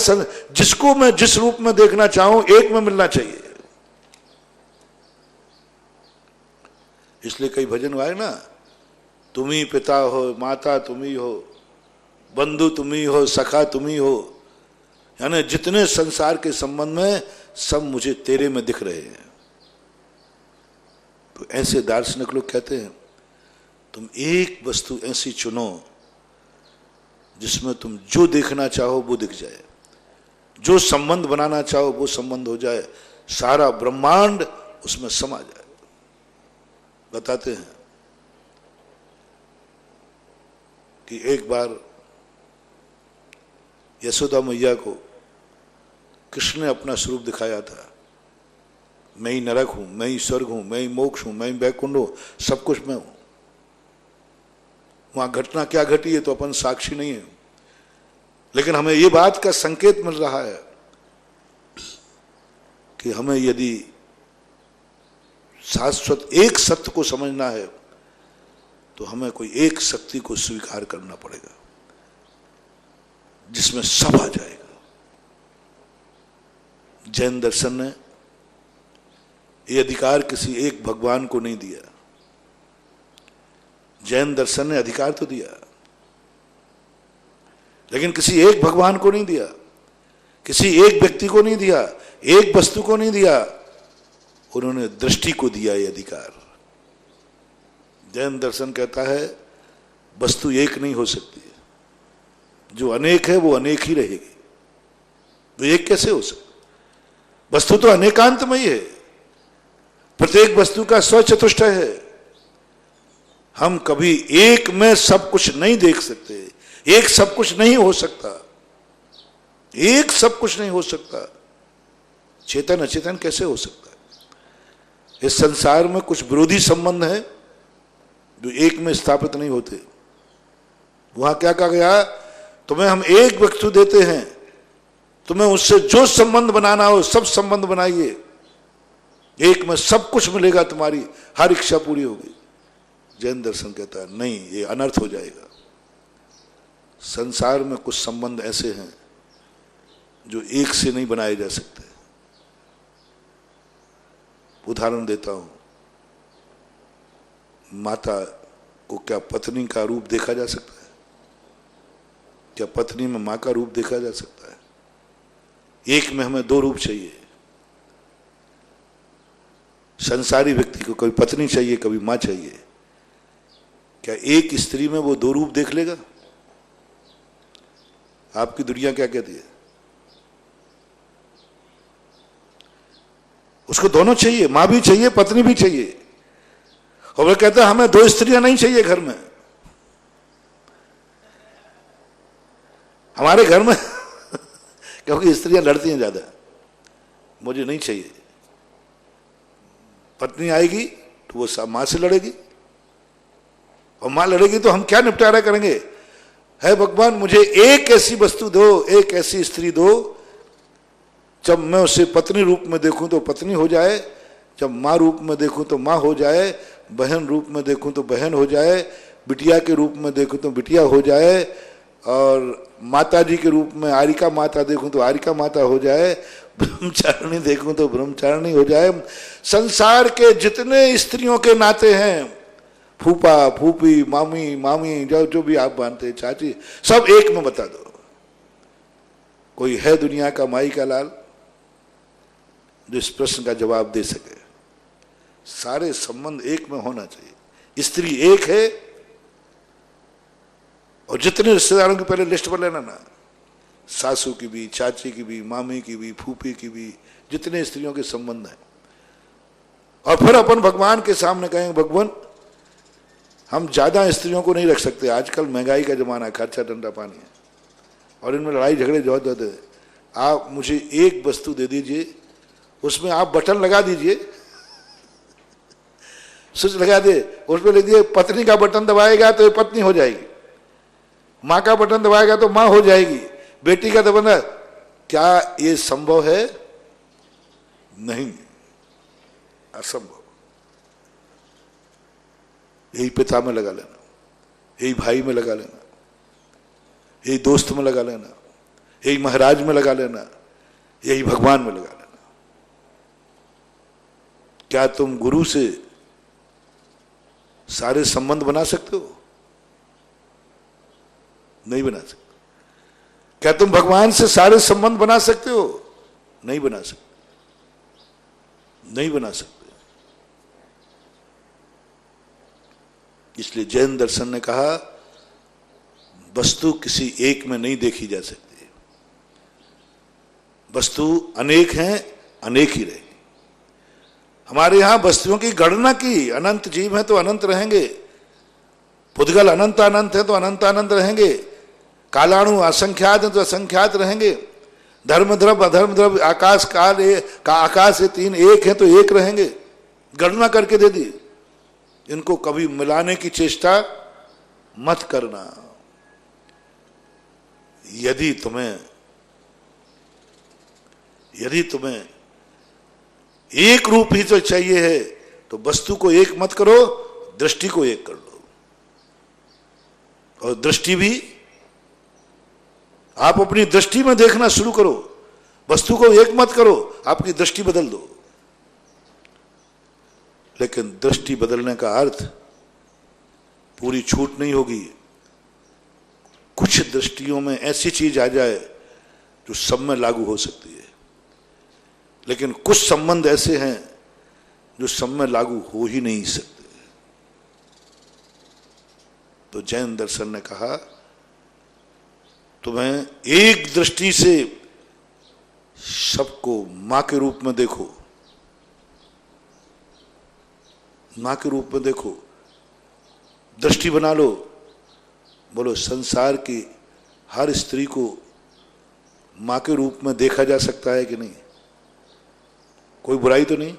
Speaker 1: जिसको मैं जिस रूप में देखना चाहूं एक में मिलना चाहिए। इसलिए कई भजन गाए ना, तुम ही पिता हो, माता तुम ही हो, बंधु तुम ही हो, सखा तुम ही हो। यानी जितने संसार के संबंध में सब मुझे तेरे में दिख रहे हैं। तो ऐसे दार्शनिक लोग कहते हैं तुम एक वस्तु ऐसी चुनो जिसमें तुम जो देखना चाहो वो दिख जाए, जो संबंध बनाना चाहो वो संबंध हो जाए, सारा ब्रह्मांड उसमें समा जाए। बताते हैं कि एक बार यशोदा मैया को कृष्ण ने अपना स्वरूप दिखाया था। मैं ही नरक हूं, मैं ही स्वर्ग हूं, मैं ही मोक्ष हूं, मैं ही वैकुंठ हूं, सब कुछ मैं हूं। वहां घटना क्या घटी है तो अपन साक्षी नहीं है, लेकिन हमें ये बात का संकेत मिल रहा है कि हमें यदि शाश्वत एक सत्य को समझना है तो हमें कोई एक शक्ति को स्वीकार करना पड़ेगा जिसमें सब आ जाएगा। जैन दर्शन ने ये अधिकार किसी एक भगवान को नहीं दिया। जैन दर्शन ने अधिकार तो दिया, लेकिन किसी एक भगवान को नहीं दिया, किसी एक व्यक्ति को नहीं दिया, एक वस्तु को नहीं दिया। उन्होंने दृष्टि को दिया ये अधिकार। जैन दर्शन कहता है वस्तु एक नहीं हो सकती है, जो अनेक है वो अनेक ही रहेगी। तो एक कैसे हो सकता? वस्तु तो अनेकांतमयी है, प्रत्येक वस्तु का स्वचतुष्टय है। हम कभी एक में सब कुछ नहीं देख सकते, एक सब कुछ नहीं हो सकता, एक सब कुछ नहीं हो सकता। चेतन अचेतन कैसे हो सकता है? इस संसार में कुछ विरोधी संबंध है जो एक में स्थापित नहीं होते। वहां क्या कहा गया? तुम्हें हम एक वस्तु देते हैं, तुम्हें उससे जो संबंध बनाना हो सब संबंध बनाइए, एक में सब कुछ मिलेगा, तुम्हारी हर इच्छा पूरी होगी। जैन दर्शन कहता है नहीं, ये अनर्थ हो जाएगा। संसार में कुछ संबंध ऐसे हैं जो एक से नहीं बनाए जा सकते। उदाहरण देता हूं, माता को क्या पत्नी का रूप देखा जा सकता है? क्या पत्नी में मां का रूप देखा जा सकता है? एक में हमें दो रूप चाहिए। संसारी व्यक्ति को कभी पत्नी चाहिए, कभी मां चाहिए। क्या एक स्त्री में वो दो रूप देख लेगा? आपकी दुनिया क्या कहती है? उसको दोनों चाहिए, मां भी चाहिए, पत्नी भी चाहिए। और वो कहता है हमें दो स्त्रियां नहीं चाहिए घर में। हमारे घर में क्योंकि स्त्रियां लड़ती हैं ज्यादा, मुझे नहीं चाहिए। पत्नी आएगी तो वो मां से लड़ेगी, और मां लड़ेगी तो हम क्या निपटारा करेंगे? है भगवान मुझे एक ऐसी वस्तु दो, एक ऐसी स्त्री दो, जब मैं उसे पत्नी रूप में देखूं तो पत्नी हो जाए, जब मां रूप में देखूं तो मां हो जाए, बहन रूप में देखूं तो बहन हो जाए, बिटिया के रूप में देखूं तो बिटिया हो जाए, और माता जी के रूप में आरिका माता देखूं तो आरिका माता हो जाए, ब्रह्मचारिणी देखूं तो ब्रह्मचारिणी हो जाए। संसार के जितने स्त्रियों के नाते हैं, फूफा फूफी मामी मामी जो भी आप मानते हैं, चाची, सब एक में बता दो। कोई है दुनिया का माई का लाल जो इस प्रश्न का जवाब दे सके? सारे संबंध एक में होना चाहिए। स्त्री एक है, और जितने रिश्तेदारों की पहले लिस्ट पर लेना ना, सासू की भी, चाची की भी, मामी की भी, फूफी की भी, जितने स्त्रियों के संबंध हैं। और फिर अपन भगवान के सामने कहेंगे भगवान हम ज्यादा स्त्रियों को नहीं रख सकते, आजकल महंगाई का जमाना है, खर्चा ठंडा पानी है, और इनमें लड़ाई झगड़े बहुत होते हैं। आप मुझे एक वस्तु दे दीजिए, उसमें आप बटन लगा दीजिए, स्विच लगा दे, उस पर लिख दिए पत्नी का बटन दबाएगा तो ये पत्नी हो जाएगी, मां का बटन दबाएगा तो मां हो जाएगी, बेटी का दबाना। क्या ये संभव है? नहीं, असंभव। यही पिता में लगा लेना, यही भाई में लगा लेना, यही दोस्त में लगा लेना, यही महाराज में लगा लेना, यही भगवान में लगा लेना। क्या तुम गुरु से सारे संबंध बना सकते हो? नहीं बना सकते। क्या तुम भगवान से सारे संबंध बना सकते हो? नहीं बना सकते, नहीं बना सकते। इसलिए जैन दर्शन ने कहा वस्तु किसी एक में नहीं देखी जा सकती, वस्तु अनेक हैं, अनेक ही रहेगी। हमारे यहां वस्तुओं की गणना की, अनंत जीव हैं तो अनंत रहेंगे, पुद्गल अनंत अनंत है तो अनंत अनंत रहेंगे, कालाणु असंख्यात है तो असंख्यात रहेंगे, धर्म द्रव्य अधर्म द्रव्य आकाश काल का आकाश ये तीन एक है तो एक रहेंगे, गणना करके दे दी। इनको कभी मिलाने की चेष्टा मत करना। यदि तुम्हें एक रूप ही तो चाहिए है तो वस्तु को एक मत करो, दृष्टि को एक कर लो। और दृष्टि भी आप अपनी दृष्टि में देखना शुरू करो, वस्तु को एक मत करो, आपकी दृष्टि बदल दो। लेकिन दृष्टि बदलने का अर्थ पूरी छूट नहीं होगी। कुछ दृष्टियों में ऐसी चीज आ जाए जो सब में लागू हो सकती है, लेकिन कुछ संबंध ऐसे हैं जो सब में लागू हो ही नहीं सकते। तो जैन दर्शन ने कहा तुम्हें एक दृष्टि से सबको मां के रूप में देखो, मां के रूप में देखो, दृष्टि बना लो। बोलो संसार की हर स्त्री को मां के रूप में देखा जा सकता है कि नहीं? कोई बुराई तो नहीं,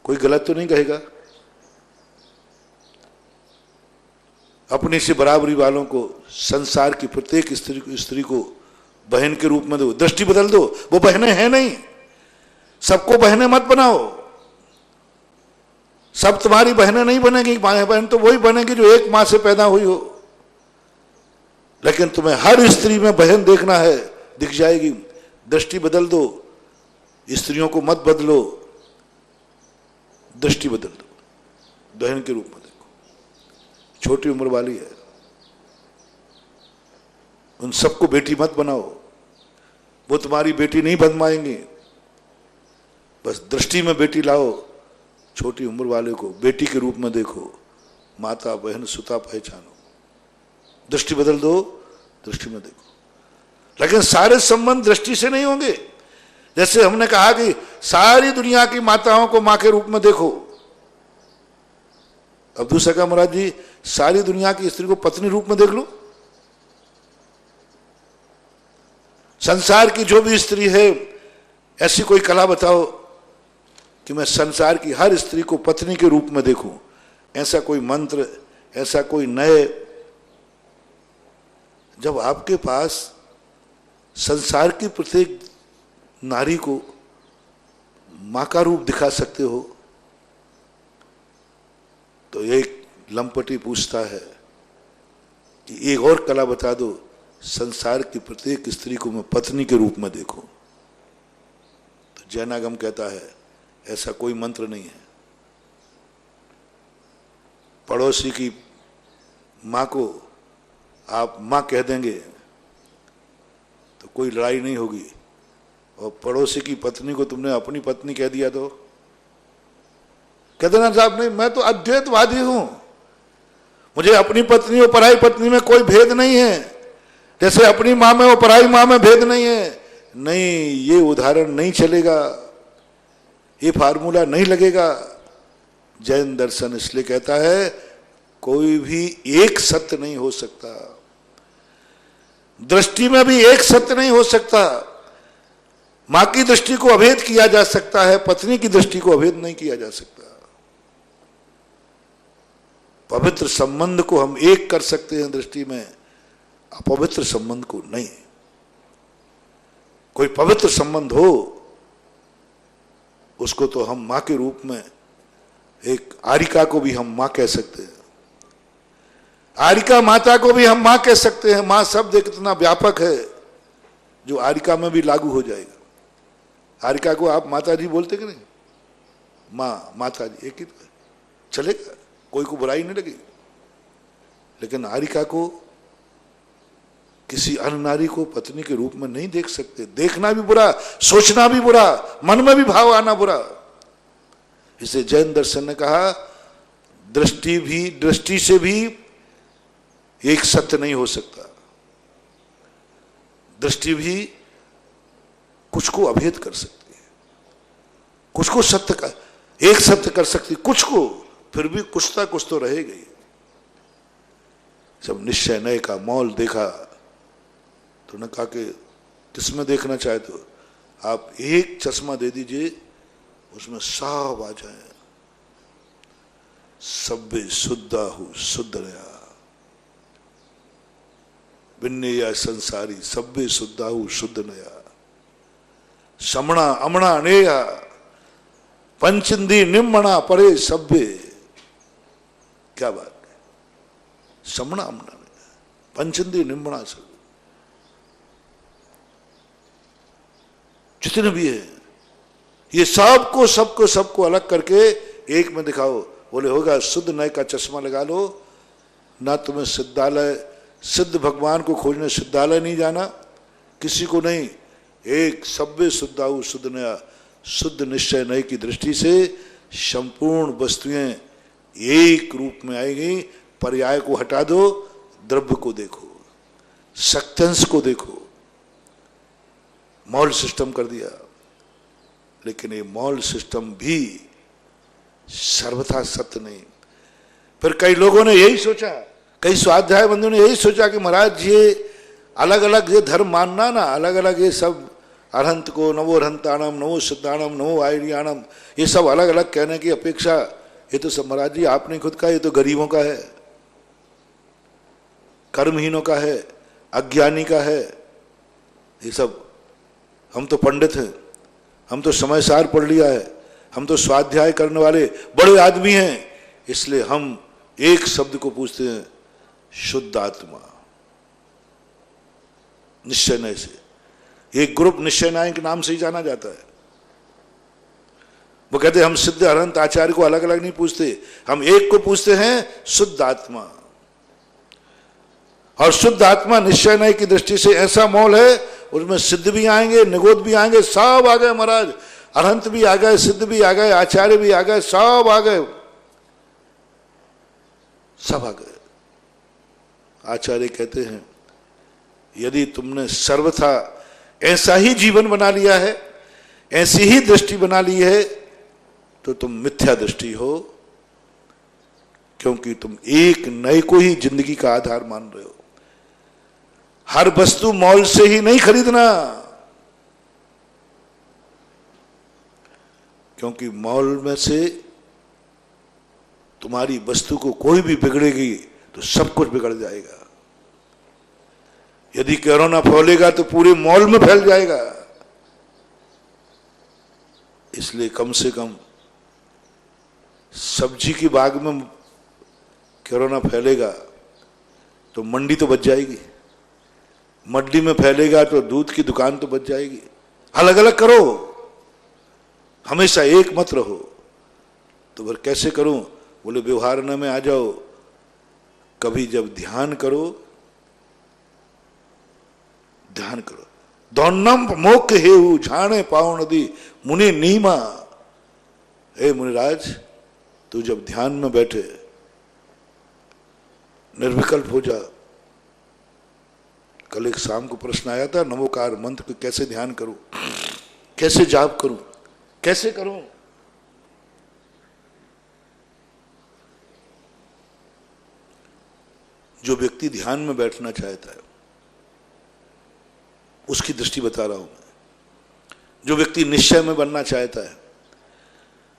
Speaker 1: कोई गलत तो नहीं कहेगा। अपनी से बराबरी वालों को, संसार की प्रत्येक स्त्री को बहन के रूप में दो, दृष्टि बदल दो। वो बहनें हैं नहीं, सबको बहनें मत बनाओ। सब तुम्हारी बहनें नहीं बनेगी, बहन तो वही बनेगी जो एक मां से पैदा हुई हो। लेकिन तुम्हें हर स्त्री में बहन देखना है, दिख जाएगी। दृष्टि बदल दो, स्त्रियों को मत बदलो, दृष्टि बदल दो, बहन के रूप में देखो। छोटी उम्र वाली है, उन सबको बेटी मत बनाओ, वो तुम्हारी बेटी नहीं बन पाएंगे। बस दृष्टि में बेटी लाओ, छोटी उम्र वाले को बेटी के रूप में देखो, माता बहन सुता पहचानो। दृष्टि बदल दो, दृष्टि में देखो। लेकिन सारे संबंध दृष्टि से नहीं होंगे। जैसे हमने कहा कि सारी दुनिया की माताओं को मां के रूप में देखो, अब दूसरा का महाराज जी सारी दुनिया की स्त्री को पत्नी रूप में देख लो। संसार की जो भी स्त्री है, ऐसी कोई कला बताओ कि मैं संसार की हर स्त्री को पत्नी के रूप में देखूं। ऐसा कोई मंत्र, ऐसा कोई नए। जब आपके पास संसार की प्रत्येक नारी को मां का रूप दिखा सकते हो, तो एक लंपटी पूछता है कि एक और कला बता दो, संसार की प्रत्येक स्त्री को मैं पत्नी के रूप में देखूं। तो जैनागम कहता है ऐसा कोई मंत्र नहीं है। पड़ोसी की मां को आप मां कह देंगे तो कोई लड़ाई नहीं होगी, और पड़ोसी की पत्नी को तुमने अपनी पत्नी कह दिया तो कह देना साहब नहीं, मैं तो अद्वैतवादी हूं, मुझे अपनी पत्नी और पराई पत्नी में कोई भेद नहीं है, जैसे अपनी मां में और पराई मां में भेद नहीं है। नहीं, ये उदाहरण नहीं चलेगा, ये फार्मूला नहीं लगेगा। जैन दर्शन इसलिए कहता है कोई भी एक सत्य नहीं हो सकता, दृष्टि में भी एक सत्य नहीं हो सकता। मां की दृष्टि को अभेद किया जा सकता है, पत्नी की दृष्टि को अभेद नहीं किया जा सकता। पवित्र संबंध को हम एक कर सकते हैं दृष्टि में, अपवित्र संबंध को नहीं। कोई पवित्र संबंध हो उसको तो हम मां के रूप में, एक आरिका को भी हम मां कह सकते हैं, आरिका माता को भी हम मां कह सकते हैं। मां शब्द एक इतना व्यापक है जो आरिका में भी लागू हो जाएगा। आरिका को आप माता जी बोलते कि नहीं? मां माता जी एक ही तो है, चलेगा, कोई को बुराई नहीं लगेगी। लेकिन आरिका को, किसी अन्य नारी को पत्नी के रूप में नहीं देख सकते। देखना भी बुरा, सोचना भी बुरा, मन में भी भाव आना बुरा। इसे जैन दर्शन ने कहा दृष्टि से भी एक सत्य नहीं हो सकता। दृष्टि भी कुछ को अभेद कर सकती है, कुछ को सत्य का। एक सत्य कर सकती कुछ को, फिर भी कुछ तो रहेगा ही। जब निश्चय नए का मॉल देखा तो उन्होंने कहा कि किसमें देखना चाहते हो, आप एक चश्मा दे दीजिए, उसमें साफ आ जाए, सब्बे शुद्धाहु शुद्धया विन्नेया संसारी सब्बे शुद्धाहु शुद्धनया समणा अमणा नेया पंचंदी निम्मणा परे सभ्य। क्या बात है, समणा अमणा पंचंदी निम्मणा सब जितने भी है, ये सबको अलग करके एक में दिखाओ। बोले होगा शुद्ध नय का चश्मा लगा लो, ना तुम्हें सिद्धालय सिद्ध भगवान को खोजने सिद्धालय नहीं जाना, किसी को नहीं। एक सभ्य शुद्धाहु शुद्ध नया, शुद्ध निश्चय नय की दृष्टि से संपूर्ण वस्तुएं एक रूप में आएगी। पर्याय को हटा दो, द्रव्य को देखो, शक्त्यंश को देखो। मॉल सिस्टम कर दिया, लेकिन ये मॉल सिस्टम भी सर्वथा सत्य नहीं। फिर कई लोगों ने यही सोचा, कई स्वाध्याय बंधुओं ने यही सोचा कि महाराज ये अलग अलग ये धर्म मानना ना, अलग अलग ये सब अरहंत को नवो अरहंताणम नवो सिद्धाणम नवो आयरियाणम, ये सब अलग अलग कहने की अपेक्षा ये तो सब महाराज जी आपने खुद कहा, ये तो गरीबों का है, कर्महीनों का है, अज्ञानी का है। ये सब हम तो पंडित हैं, हम तो समय सार पढ़ लिया है, हम तो स्वाध्याय करने वाले बड़े आदमी हैं, इसलिए हम एक शब्द को पूछते हैं, शुद्ध आत्मा। निश्चय नय से एक ग्रुप निश्चय नाय के नाम से ही जाना जाता है। वो कहते हैं हम सिद्ध अरहंत आचार्य को अलग अलग नहीं पूछते, हम एक को पूछते हैं, शुद्ध आत्मा। और शुद्ध आत्मा निश्चय नय की दृष्टि से ऐसा मॉल है, उसमें सिद्ध भी आएंगे, निगोद भी आएंगे, सब आ गए महाराज, अरहंत भी आ गए, सिद्ध भी आ गए, आचार्य भी आ गए, सब आ गए, सब आ गए। आचार्य कहते हैं यदि तुमने सर्वथा ऐसा ही जीवन बना लिया है, ऐसी ही दृष्टि बना ली है, तो तुम मिथ्या दृष्टि हो, क्योंकि तुम एक नए को ही जिंदगी का आधार मान रहे हो। हर वस्तु मॉल से ही नहीं खरीदना, क्योंकि मॉल में से तुम्हारी वस्तु को कोई भी बिगड़ेगी तो सब कुछ बिगड़ जाएगा। यदि कोरोना फैलेगा तो पूरे मॉल में फैल जाएगा। इसलिए कम से कम सब्जी की बाग में कोरोना फैलेगा तो मंडी तो बच जाएगी, मंडी में फैलेगा तो दूध की दुकान तो बच जाएगी। अलग अलग करो, हमेशा एक मत रहो। तो फिर कैसे करूं? बोले व्यवहार में आ जाओ। कभी जब ध्यान करो, ध्यान करो, दौन्नम मोक्ष हेहु झाणे पाव नदी मुनि नीमा। हे मुनिराज, तू जब ध्यान में बैठे निर्विकल्प हो जा। कल एक शाम को प्रश्न आया था, नमोकार मंत्र को कैसे ध्यान करूं, कैसे जाप करूं, कैसे करूं? जो व्यक्ति ध्यान में बैठना चाहता है उसकी दृष्टि बता रहा हूं मैं। जो व्यक्ति निश्चय में बनना चाहता है,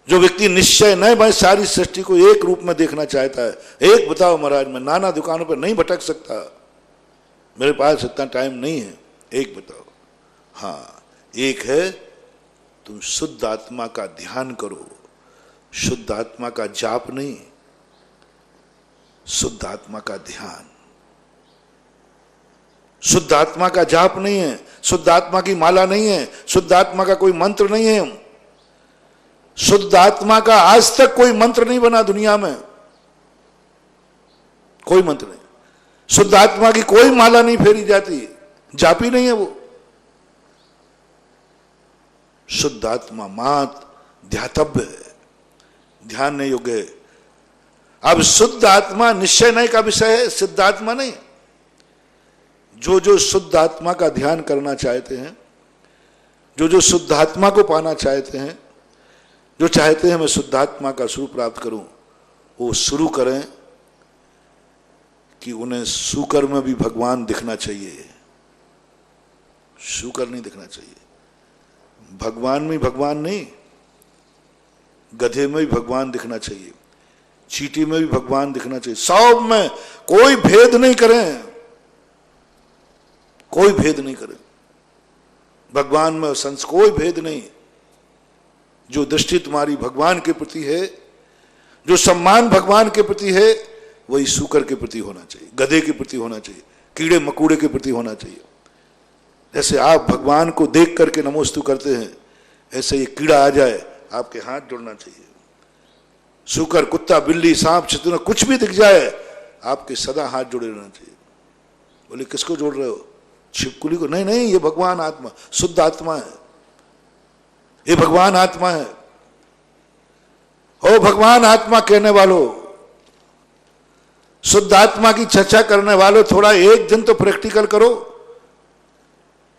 Speaker 1: जो व्यक्ति निश्चय नहीं मैं सारी सृष्टि को एक रूप में देखना चाहता है, एक बताओ महाराज, मैं नाना दुकानों पर नहीं भटक सकता, मेरे पास इतना टाइम नहीं है, एक बताओ। हाँ, एक है, तुम शुद्ध आत्मा का ध्यान करो। शुद्ध आत्मा का जाप नहीं, शुद्ध आत्मा का ध्यान। शुद्ध आत्मा का जाप नहीं है, शुद्ध आत्मा की माला नहीं है, शुद्ध आत्मा का कोई मंत्र नहीं है। शुद्ध आत्मा का आज तक कोई मंत्र नहीं बना दुनिया में, कोई मंत्र नहीं। शुद्ध आत्मा की कोई माला नहीं फेरी जाती, जापी नहीं है वो। शुद्ध आत्मा मात ध्यातव्य है, ध्यान योग्य है। अब शुद्ध आत्मा निश्चय नहीं का विषय है, सिद्ध आत्मा नहीं। जो जो शुद्ध आत्मा का ध्यान करना चाहते हैं, जो जो शुद्ध आत्मा को पाना चाहते हैं, जो चाहते हैं मैं शुद्धात्मा का स्वरूप प्राप्त करूं, वो शुरू करें कि उन्हें सूकर में भी भगवान दिखना चाहिए। सूकर नहीं दिखना चाहिए, भगवान में भगवान नहीं, गधे में भी भगवान दिखना चाहिए, चींटी में भी भगवान दिखना चाहिए, सब में कोई भेद नहीं करें, कोई भेद नहीं करें भगवान में संस कोई भेद नहीं। जो दृष्टि तुम्हारी भगवान के प्रति है, जो सम्मान भगवान के प्रति है, वही सूकर के प्रति होना चाहिए, गधे के प्रति होना चाहिए, कीड़े मकोड़े के प्रति होना चाहिए। जैसे आप भगवान को देख करके नमोस्तु करते हैं, ऐसे ये कीड़ा आ जाए आपके हाथ जोड़ना चाहिए। सूकर, कुत्ता, बिल्ली, सांप, चितुना कुछ भी दिख जाए आपके सदा हाथ जोड़े रहना चाहिए। बोले किसको जोड़ रहे हो? छिपकुली को? नहीं नहीं, ये भगवान आत्मा, शुद्ध आत्मा है, ये भगवान आत्मा है। ओ भगवान आत्मा कहने वालों, शुद्ध आत्मा की चर्चा करने वालों, थोड़ा एक दिन तो प्रैक्टिकल करो।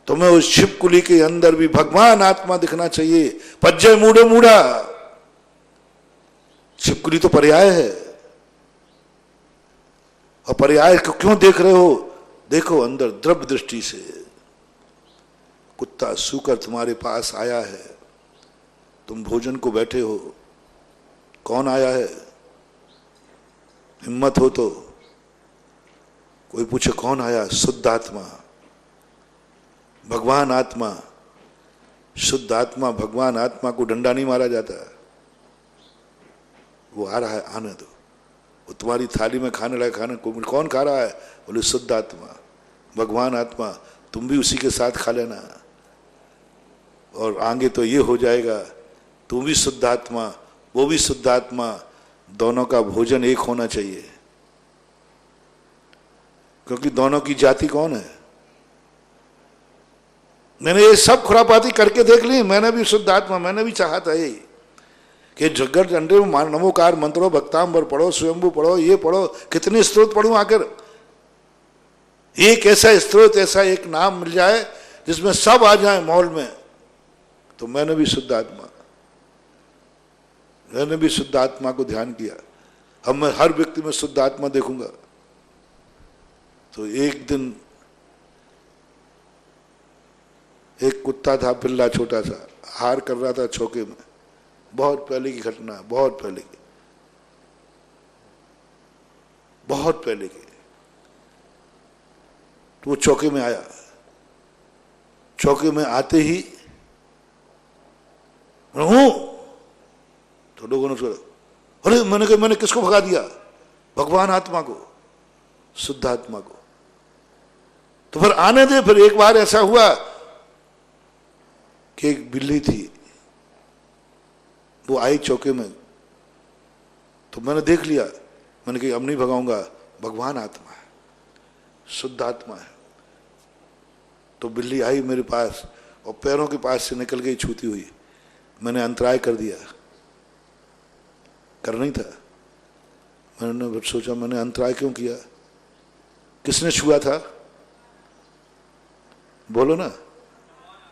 Speaker 1: तुम्हें उस छिपकुली के अंदर भी भगवान आत्मा दिखना चाहिए। पज्जे मूढ़े मूढ़ा, छिपकुली तो पर्याय है, और पर्याय को क्यों देख रहे हो? देखो अंदर द्रव्य दृष्टि से। कुत्ता सूकर तुम्हारे पास आया है, तुम भोजन को बैठे हो, कौन आया है? हिम्मत हो तो कोई पूछे कौन आया? शुद्ध आत्मा, भगवान आत्मा। शुद्ध आत्मा, भगवान आत्मा को डंडा नहीं मारा जाता, वो आ रहा है, आने दो। वो तुम्हारी थाली में खाने लगा, खाने को कौन खा रहा है? बोले शुद्ध आत्मा, भगवान आत्मा। तुम भी उसी के साथ खा लेना, और आगे तो ये हो जाएगा, तुम भी शुद्ध आत्मा, वो भी शुद्ध आत्मा, दोनों का भोजन एक होना चाहिए। क्योंकि दोनों की जाति कौन है? मैंने ये सब खुरापाती करके देख ली, मैंने भी शुद्ध आत्मा, मैंने भी चाहा था ये कि जगत अंडे में नमोकार मंत्रो, भक्तांबर पढ़ो, स्वयंभू पढ़ो, ये पढ़ो, कितने स्त्रोत पढ़ूं आकर? एक ऐसा स्त्रोत, ऐसा एक नाम मिल जाए जिसमें सब आ जाए मॉल में। तो मैंने भी शुद्ध आत्मा, मैंने भी शुद्ध आत्मा को ध्यान किया। अब मैं हर व्यक्ति में शुद्ध आत्मा देखूंगा। तो एक दिन एक कुत्ता था, पिल्ला छोटा सा, हार कर रहा था चौके में। बहुत पहले की घटना, बहुत पहले की, बहुत पहले की। तो वो चौके में आया, चौके में आते ही हूं, तो लोगों ने सोचा, अरे मैंने कहा, मैंने किसको भगा दिया? भगवान आत्मा को, शुद्ध आत्मा को। तो फिर आने दे। फिर एक बार ऐसा हुआ कि एक बिल्ली थी, वो आई चौके में, तो मैंने देख लिया, मैंने कहा अब नहीं भगाऊंगा, भगवान आत्मा है, शुद्ध आत्मा है। तो बिल्ली आई मेरे पास और पैरों के पास से निकल गई छूती हुई। मैंने अंतराय कर दिया, कर नहीं था। मैंने सोचा मैंने अंतराय क्यों किया? किसने छुआ था? बोलो ना,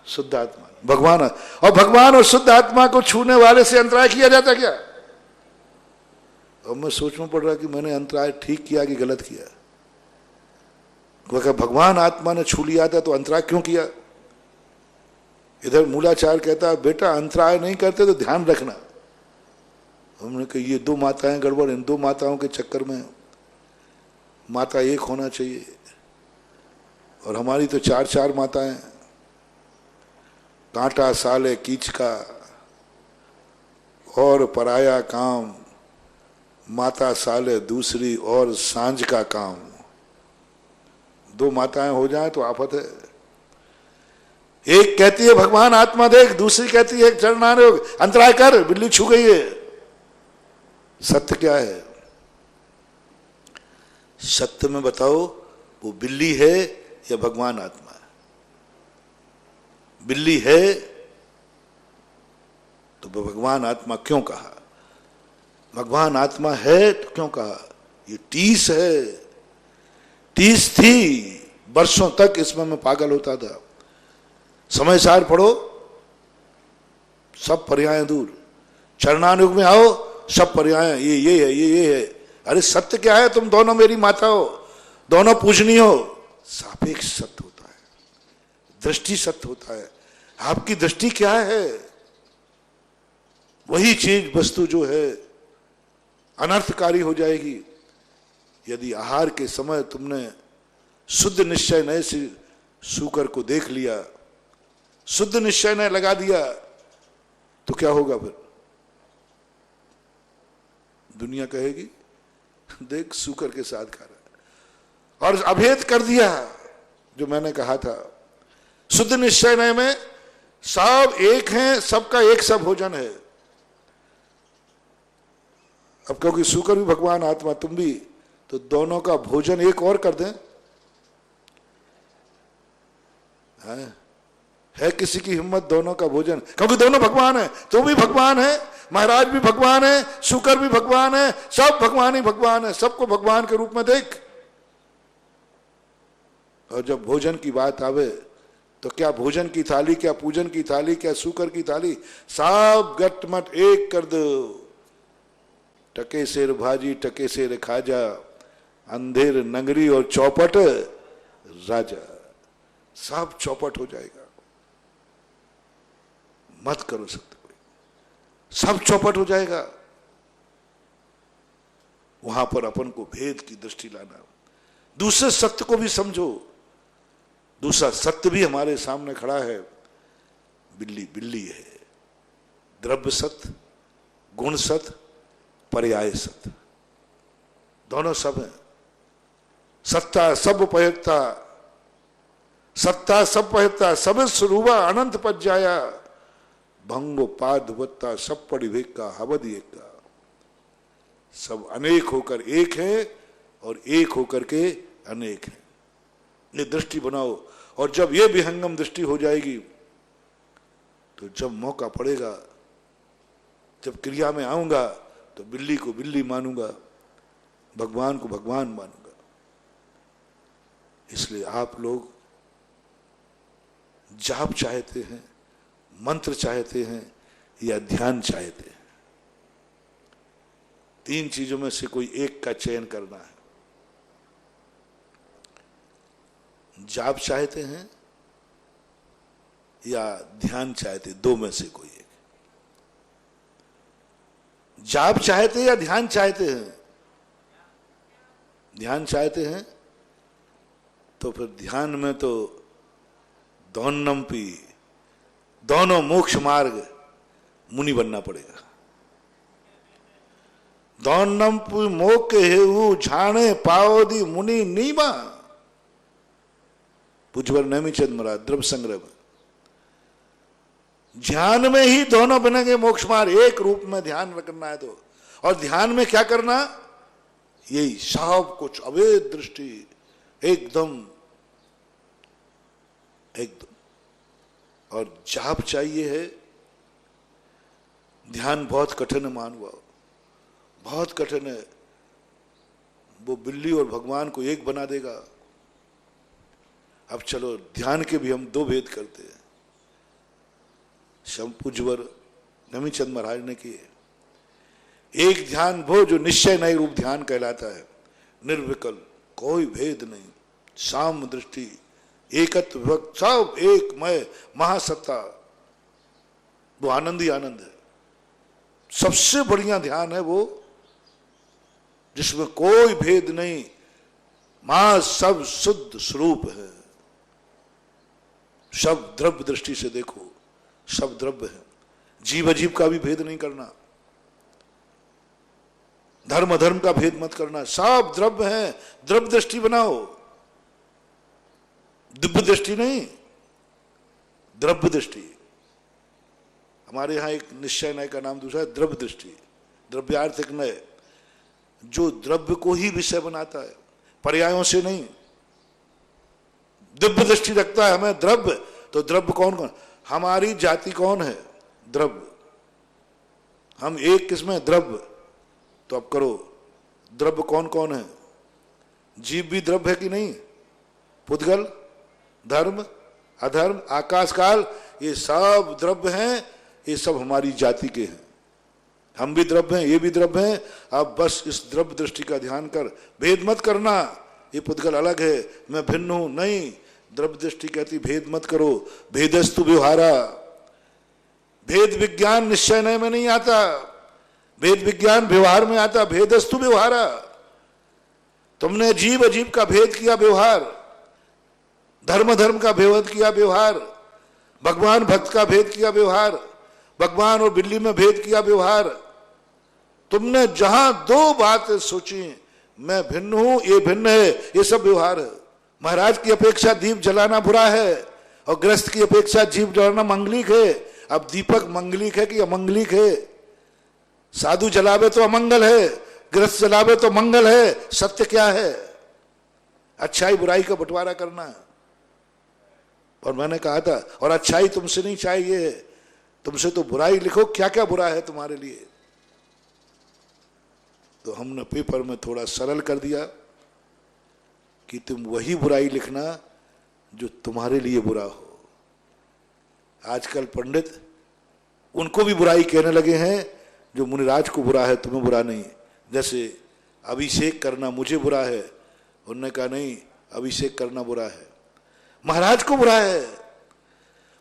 Speaker 1: शुद्ध आत्मा, भगवान। और भगवान और शुद्ध आत्मा को छूने वाले से अंतराय किया जाता क्या? और मैं सोच में पड़ रहा कि मैंने अंतराय ठीक किया कि गलत किया। भगवान आत्मा ने छू लिया था तो अंतराय क्यों किया? इधर मूलाचार कहता है बेटा अंतराय नहीं करते तो ध्यान रखना। हमने कहा ये दो माताएं गड़बड़, इन दो माताओं के चक्कर में माता एक होना चाहिए, और हमारी तो चार चार माताएं। कांटा साले कीच का और पराया काम, माता साले दूसरी और सांझ का काम। दो माताएं हो जाए तो आफत है। एक कहती है भगवान आत्मा देख, दूसरी कहती है चरणारे अंतराय कर, बिल्ली छू गई है। सत्य क्या है? सत्य में बताओ, वो बिल्ली है या भगवान आत्मा है? बिल्ली है तो भगवान आत्मा क्यों कहा? भगवान आत्मा है तो क्यों कहा? ये टीस है, टीस थी वर्षों तक, इसमें मैं पागल होता था। समय सार पढ़ो, सब पर्याय दूर। चरणानुग में आओ, सब पर्याय ये है, ये है। अरे सत्य क्या है? तुम दोनों मेरी माता हो, दोनों पूजनीय हो। सापेक्ष सत्य होता है, दृष्टि सत्य होता है। आपकी दृष्टि क्या है? वही चीज वस्तु जो है अनर्थकारी हो जाएगी। यदि आहार के समय तुमने शुद्ध निश्चय नए से सूकर को देख लिया, शुद्ध निश्चय ने लगा दिया, तो क्या होगा फिर? दुनिया कहेगी देख सूकर के साथ खा रहा है। और अभेद कर दिया जो मैंने कहा था, शुद्ध निश्चय नए में सब एक हैं, सबका एक सब भोजन है। अब क्योंकि सूकर भी भगवान, आत्मा तुम भी, तो दोनों का भोजन एक और कर दें। है किसी की हिम्मत दोनों का भोजन? क्योंकि दोनों भगवान है, तू भी भगवान है, महाराज भी भगवान है, शुकर भी भगवान है, सब भगवान ही भगवान है। सबको भगवान के रूप में देख। और जब भोजन की बात आवे तो क्या भोजन की थाली, क्या पूजन की थाली, क्या शुकर की थाली, सब गटमट एक कर दो। टके सेर भाजी, टके सेर खाजा, अंधेर नगरी और चौपट राजा, सब चौपट हो जाएगा। मत करो सत्य कोई, सब चौपट हो जाएगा। वहां पर अपन को भेद की दृष्टि लाना, दूसरे सत्य को भी समझो। दूसरा सत्य भी हमारे सामने खड़ा है। बिल्ली बिल्ली है, द्रव्य सत्य, गुण सत्य, पर्याय सत्य, दोनों सब हैं। सत्ता सब पहता, सत्ता सब पहता, सब स्वरूपा अनंत पद जाया, भंगो पादवत्ता सब परिवेक का हवद एक का। सब अनेक होकर एक है और एक होकर के अनेक है। ये दृष्टि बनाओ। और जब ये विहंगम दृष्टि हो जाएगी तो जब मौका पड़ेगा, जब क्रिया में आऊंगा, तो बिल्ली को बिल्ली मानूंगा, भगवान को भगवान मानूंगा। इसलिए आप लोग जाप चाहते हैं, मंत्र चाहते हैं या ध्यान चाहते हैं, तीन चीजों में से कोई एक का चयन करना है। जाप चाहते हैं या ध्यान चाहते, दो में से कोई एक। जाप चाहते हैं या ध्यान चाहते हैं? ध्यान चाहते हैं तो फिर ध्यान में तो दोनम्पी, दोनों मोक्ष मार्ग मुनि बनना पड़ेगा। दोनम्पी मोक हेऊ झाणे पाओदी मुनि नीमा। पूज्यवर नेमिचंद महाराज द्रव्य संग्रह में, ध्यान में ही दोनों बनेंगे मोक्ष मार्ग। एक रूप में ध्यान रखना है तो, और ध्यान में क्या करना? यही सब कुछ अवैध दृष्टि, एकदम एकदम। और जाप चाहिए है। ध्यान बहुत कठिन है मानवा, बहुत कठिन है। वो बिल्ली और भगवान को एक बना देगा। अब चलो ध्यान के भी हम दो भेद करते हैं। पूज्यवर नेमिचंद महाराज ने किए। एक ध्यान वो जो निश्चय नए रूप ध्यान कहलाता है, निर्विकल्प, कोई भेद नहीं, साम दृष्टि, एकत्व विभक्त, सब एकमय महासत्ता, वो आनंद ही आनंद है। सबसे बढ़िया ध्यान है वो जिसमें कोई भेद नहीं, मां सब शुद्ध स्वरूप है। सब द्रव्य दृष्टि से देखो, सब द्रव्य है। जीव अजीव का भी भेद नहीं करना, धर्म अधर्म का भेद मत करना, सब द्रव्य है। द्रव्य दृष्टि बनाओ, दिव्य दृष्टि नहीं, द्रव्य दृष्टि। हमारे यहां एक निश्चय नय का नाम दूसरा है द्रव्य दृष्टि, द्रव्यार्थिक नय, जो द्रव्य को ही विषय बनाता है, पर्यायों से नहीं। दिव्य दृष्टि रखता है हमें द्रव्य। तो द्रव्य कौन कौन? हमारी जाति कौन है? द्रव्य। हम एक किस्म द्रव्य। तो अब करो, द्रव्य कौन कौन है? जीव भी द्रव्य है कि नहीं? पुद्गल, धर्म, अधर्म, आकाश काल, ये सब द्रव्य हैं। ये सब हमारी जाति के हैं। हम भी द्रव्य हैं, ये भी द्रव्य हैं। आप बस इस द्रव्य दृष्टि का ध्यान कर, भेद मत करना, ये पुद्गल अलग है, मैं भिन्न हूं, नहीं। द्रव्य दृष्टि कहती भेद मत करो, भेदस्तु व्यवहारा। भेद विज्ञान निश्चय में नहीं आता, भेद विज्ञान व्यवहार में आता। भेदस्तु व्यवहारा, तुमने जीव अजीब का भेद किया व्यवहार, धर्म धर्म का भेद किया व्यवहार, भगवान भक्त का भेद किया व्यवहार, भगवान और बिल्ली में भेद किया व्यवहार। तुमने जहां दो बातें सोची, मैं भिन्न हूं, ये भिन्न है, ये सब व्यवहार है। महाराज की अपेक्षा दीप जलाना बुरा है और गृहस्थ की अपेक्षा दीप जलाना मंगलिक है। अब दीपक मंगलिक है कि अमंगलिक है? साधु जलावे तो अमंगल है, गृहस्थ जलावे तो मंगल है। सत्य क्या है? अच्छाई बुराई का बंटवारा करना है। और मैंने कहा था, और अच्छाई तुमसे नहीं चाहिए, तुमसे तो बुराई लिखो, क्या क्या बुरा है तुम्हारे लिए। तो हमने पेपर में थोड़ा सरल कर दिया कि तुम वही बुराई लिखना जो तुम्हारे लिए बुरा हो। आजकल पंडित उनको भी बुराई कहने लगे हैं जो मुनिराज को बुरा है, तुम्हें बुरा नहीं। जैसे अभिषेक करना मुझे बुरा है, उन्होंने कहा नहीं, अभिषेक करना बुरा है, महाराज को बुरा है।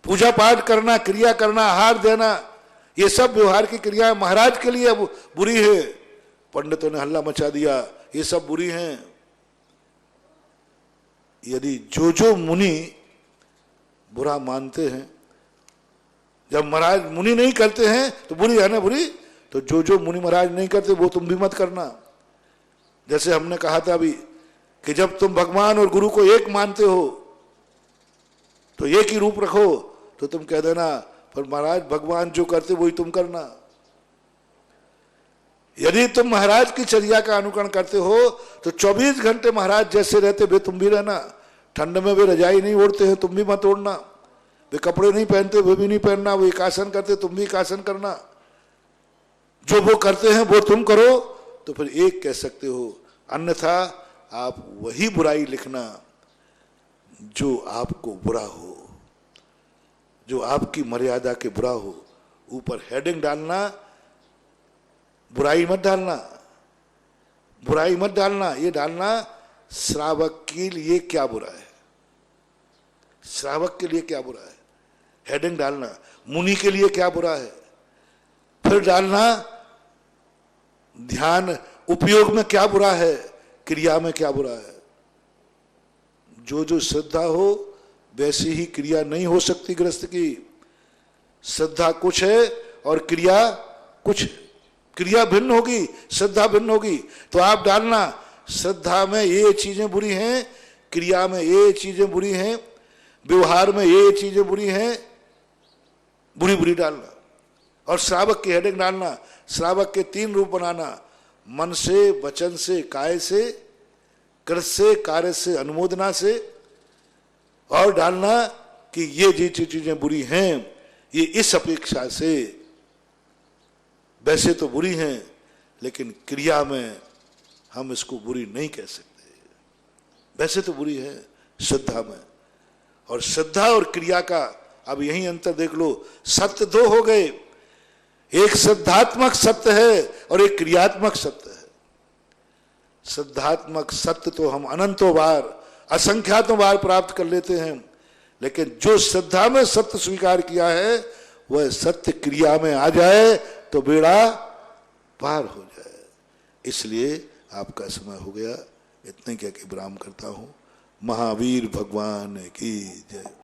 Speaker 1: पूजा पाठ करना, क्रिया करना, आहार देना, ये सब व्यवहार की क्रिया महाराज के लिए बुरी है। पंडितों ने हल्ला मचा दिया, ये सब बुरी हैं। यदि जो जो मुनि बुरा मानते हैं, जब महाराज मुनि नहीं करते हैं तो बुरी है ना, बुरी। तो जो जो मुनि महाराज नहीं करते वो तुम भी मत करना। जैसे हमने कहा था अभी कि जब तुम भगवान और गुरु को एक मानते हो तो एक ही रूप रखो, तो तुम कह देना पर महाराज भगवान जो करते वही तुम करना। यदि तुम महाराज की चर्या का अनुकरण करते हो तो 24 घंटे महाराज जैसे रहते वे तुम भी रहना। ठंड में वे रजाई नहीं ओढ़ते हैं, तुम भी मत ओढ़ना। वे कपड़े नहीं पहनते, वे भी नहीं पहनना। वो एक आसन करते, तुम भी एक आसन करना। जो वो करते हैं वो तुम करो, तो फिर एक कह सकते हो। अन्यथा आप वही बुराई लिखना जो आपको बुरा हो, जो आपकी मर्यादा के बुरा हो। ऊपर हेडिंग डालना, बुराई मत डालना, बुराई मत डालना। ये डालना श्रावक के लिए क्या बुरा है, श्रावक के लिए क्या बुरा है, हेडिंग डालना। मुनि के लिए क्या बुरा है, फिर डालना ध्यान उपयोग में क्या बुरा है, क्रिया में क्या बुरा है। जो जो श्रद्धा हो वैसी ही क्रिया नहीं हो सकती गृहस्थ की। श्रद्धा कुछ है और क्रिया कुछ है। क्रिया भिन्न होगी, श्रद्धा भिन्न होगी। तो आप डालना श्रद्धा में ये चीजें बुरी हैं, क्रिया में ये चीजें बुरी हैं, व्यवहार में ये चीजें बुरी हैं, बुरी बुरी डालना। और श्रावक की हेडिंग डालना, श्रावक के 3 रूप बनाना, मन से, वचन से, काय से, कृत से, कार्य से, अनुमोदना से। और डालना कि ये जी चीजें बुरी हैं, ये इस अपेक्षा से वैसे तो बुरी हैं, लेकिन क्रिया में हम इसको बुरी नहीं कह सकते। वैसे तो बुरी है श्रद्धा में। और श्रद्धा और क्रिया का अब यही अंतर देख लो। सत्य 2 हो गए, एक श्रद्धात्मक सत्य है और एक क्रियात्मक सत्य है। श्रद्धात्मक सत्य तो हम अनंतों बार, असंख्यातों बार प्राप्त कर लेते हैं, लेकिन जो श्रद्धा में सत्य स्वीकार किया है वह सत्य क्रिया में आ जाए तो बेड़ा पार हो जाए। इसलिए आपका समय हो गया, इतने कह के विराम करता हूं। महावीर भगवान की जय।